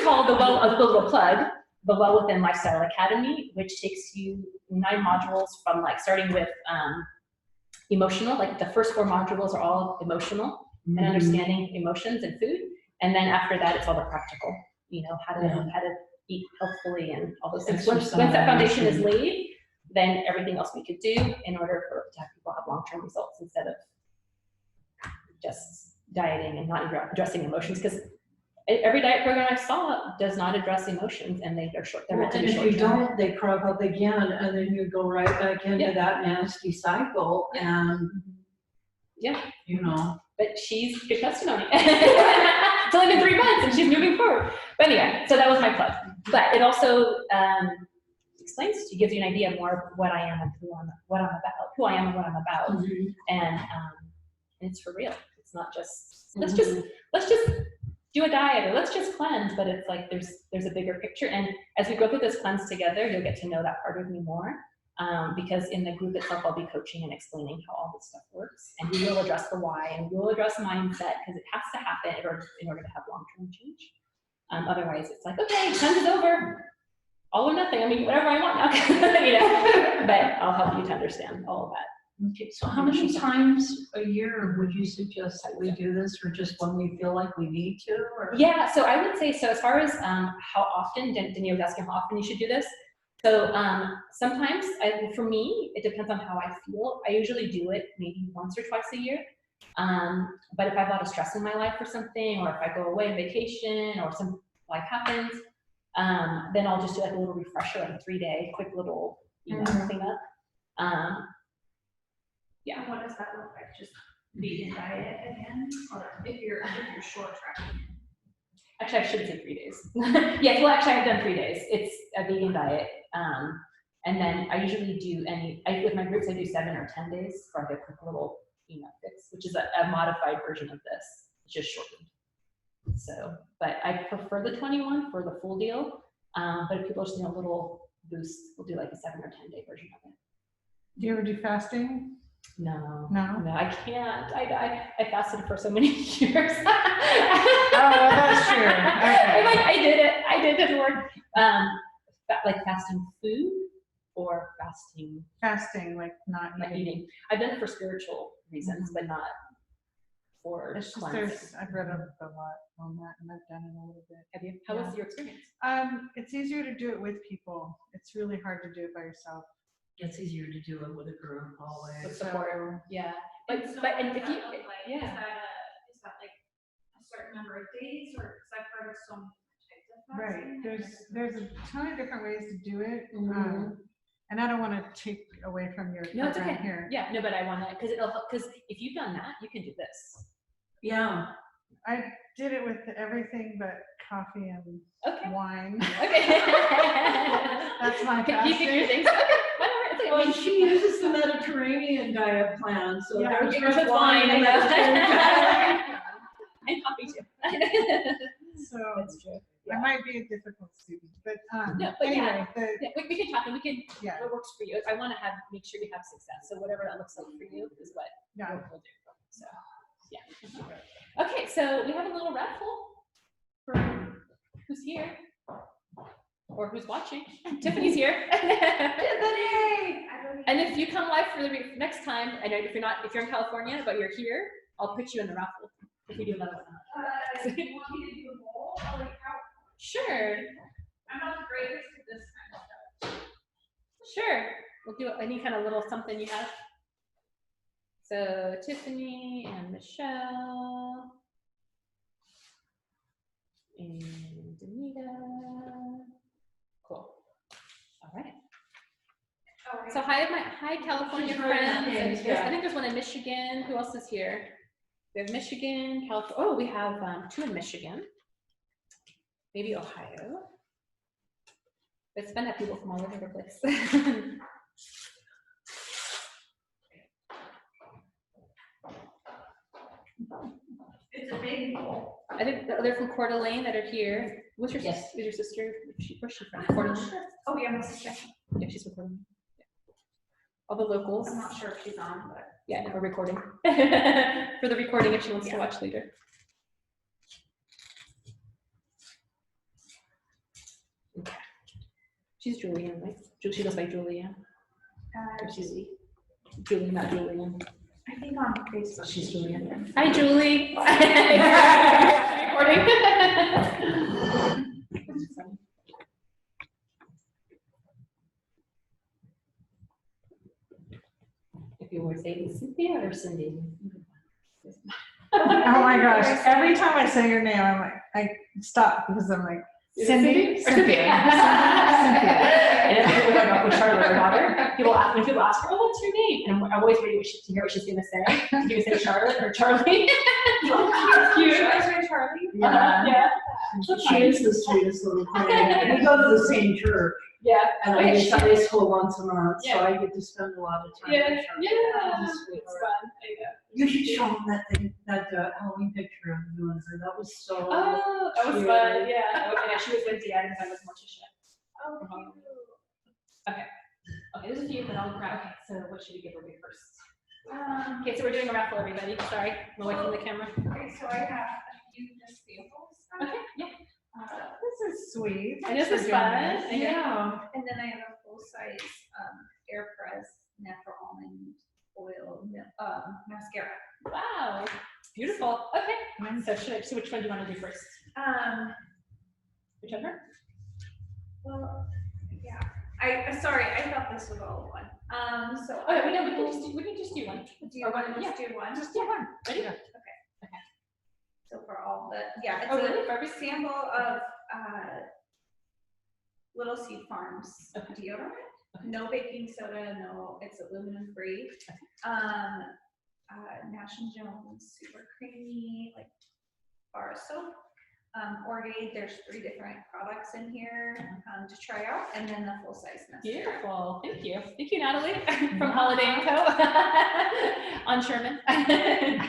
called the little plug, the Well Within Lifestyle Academy, which takes you 9 modules from like starting with emotional, like the first 4 modules are all emotional and understanding emotions and food. And then after that, it's all the practical, how to eat healthfully and all those things. Once that foundation is laid, then everything else we could do in order to have people have long-term results instead of just dieting and not addressing emotions. Because every diet program I saw does not address emotions, and they're short. They're and if you don't, they crop up again, and then you go right back into that nasty cycle. And But she's good testimony. It's only been 3 months, and she's moving forward. But anyway, so that was my plug. But it also explains to you, gives you an idea more of what I am and who I am and what I'm about, and it's for real. It's not just let's just do a diet or let's just cleanse, but it's like there's a bigger picture. And as we go through this cleanse together, you'll get to know that part of me more, because in the group itself, I'll be coaching and explaining how all this stuff works, and we will address the why, and we will address mindset, because it has to happen in order to have long-term change. Otherwise, it's like, okay, cleanse is over, all or nothing. I mean, whatever I want now, But I'll help you to understand all of that. Okay, so how many times a year would you suggest that we do this, or just when we feel like we need to? Or? Yeah, so I would say, so as far as how often, Dania was asking how often you should do this. So sometimes, for me, it depends on how I feel. I usually do it maybe once or twice a year. But if I have a lot of stress in my life or something, or if I go away on vacation or some life happens, then I'll just do like a little refresher, like a 3-day quick little, cleanup. Yeah. What does that look like? Just vegan diet again, or if you're short tracking? Actually, I should say 3 days. Yes, well, actually, I've done 3 days. It's a vegan diet, and then I usually do with my groups, I do 7 or 10 days for like a quick little fix, which is a modified version of this. It's just shortened. So, but I prefer the 21 for the full deal. But if people just need a little boost, we'll do like a 7 or 10 day version of it. Do you ever do fasting? No, I can't. I fasted for so many years. Oh, that's true. Okay. I did it work. Like fasting food or fasting, like not eating. I've done it for spiritual reasons, but not for it's just cleansing. I've read a lot on that, and I've done it a little bit. Have you? How was your experience? It's easier to do it with people. It's really hard to do it by yourself. It's easier to do it with a group always. With support. Yeah. But if you is that like a certain number of days, or because I've heard of so many types of fasting? Right. There's a ton of different ways to do it. And I don't want to take away from your No, it's okay. here. Yeah, no, but I want to, because it'll help, because if you've done that, you can do this. Yeah. I did it with everything but coffee and wine. Okay. That's my fasting. You pick your things. Okay, whatever. Well, she uses the Mediterranean diet plan, so there's with wine and and coffee too. So that's true. I might be a difficult student, but No, but anyway, Yeah, we can talk and we can, yeah, what works for you. I want to make sure you have success. So whatever that looks like for you is what yeah. we'll do. So, yeah. Okay, so we have a little raffle for who's here or who's watching. Tiffany's here. Tiffany! And if you come live for the next time, I know if you're in California, but you're here, I'll put you in the raffle if we do another one. Do you want me to do a bowl? Or like how? Sure, I'm not the greatest at this kind of stuff. sure. We'll do any kind of little something you have. So Tiffany and Michelle and Anita. Cool. All right. Oh, right. So hi California friends. And I think there's one in Michigan. Who else is here? We have Michigan, California. Oh, we have 2 in Michigan. Maybe Ohio. It's fun to have people from all over the place. It's a big bowl. I think they're from Coeur d'Alene that are here. What's your Yes. Is your sister? Where's she from? Coeur d'Alene. Oh, yeah, my sister. Yeah, she's from Coeur d'Alene. Yeah. All the locals. I'm not sure if she's on, but. Yeah, we're recording. For the recording, if she wants to watch later. Okay. She's Julianne, right? She goes by Julianne. Or she's Julie, not Julianne. I think on Facebook. She's Julianne. Hi, Julie. Recording. If you were saying Cynthia or Cindy. Oh my gosh! Every time I say your name, I'm like, I stop because I'm like, Cindy, Cynthia. And if people don't know with Charlotte, her daughter, when people ask her, "Oh, what's your name?" and I'm always waiting to hear what she's gonna say. She's gonna say Charlotte or Charlie. Cute. Should I say Charlie? Yeah. Yeah. She is the sweetest little thing. And we go to the same church, Yeah. and I do Sunday school once a month, so I get to spend a lot of time Yeah. with her. Yeah. She's a sweetheart. It's fun. You should show them that thing, that Halloween picture of you and her. That was so. Oh, that was cute. fun. Yeah. Okay, she was Lindsay Adams. I was Morticia. Oh, Okay, there's a few, but I'll grab. Okay, so what should we give away first? cute. Okay, so we're doing a raffle, everybody. Sorry, I'm away from the camera. Okay, so I have a few just samples. Okay, yeah. This is sweet. And this is Thanks for fun. doing this. Yeah. And then I have a full-size air press natural almond oil mascara. Wow, beautiful. Okay, so which one do you want to do first? Whichever. Well, yeah. Sorry, I thought this was all one. So. Oh, yeah, we can just do one. Do you want to just do one? Just do one. Ready? Yeah. So for all the, yeah, it's Oh, really? a sample of Little Seed Farms deodorant. No baking soda, no, it's aluminum free. Nash & Jones super creamy, like bar soap. Orgade, there's 3 different products in here to try out, and then the full size mascara. Beautiful. Thank you. Thank you, Natalie, from Holiday & Co. on Sherman. Okay.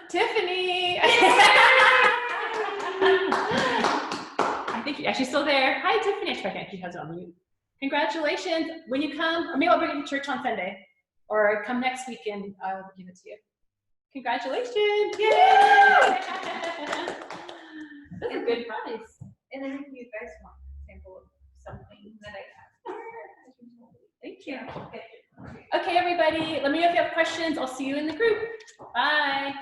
Tiffany! I think, yeah, she's still there. Hi, Tiffany. Actually, she has it on mute. Congratulations. When you come, or maybe I'll bring you to church on Sunday, or come next week and I'll give it to you. Congratulations. Yay! That's a good prize. And then if you guys want a sample of something that I have. Thank you. Okay. Okay, everybody, let me know if you have questions. I'll see you in the group. Bye.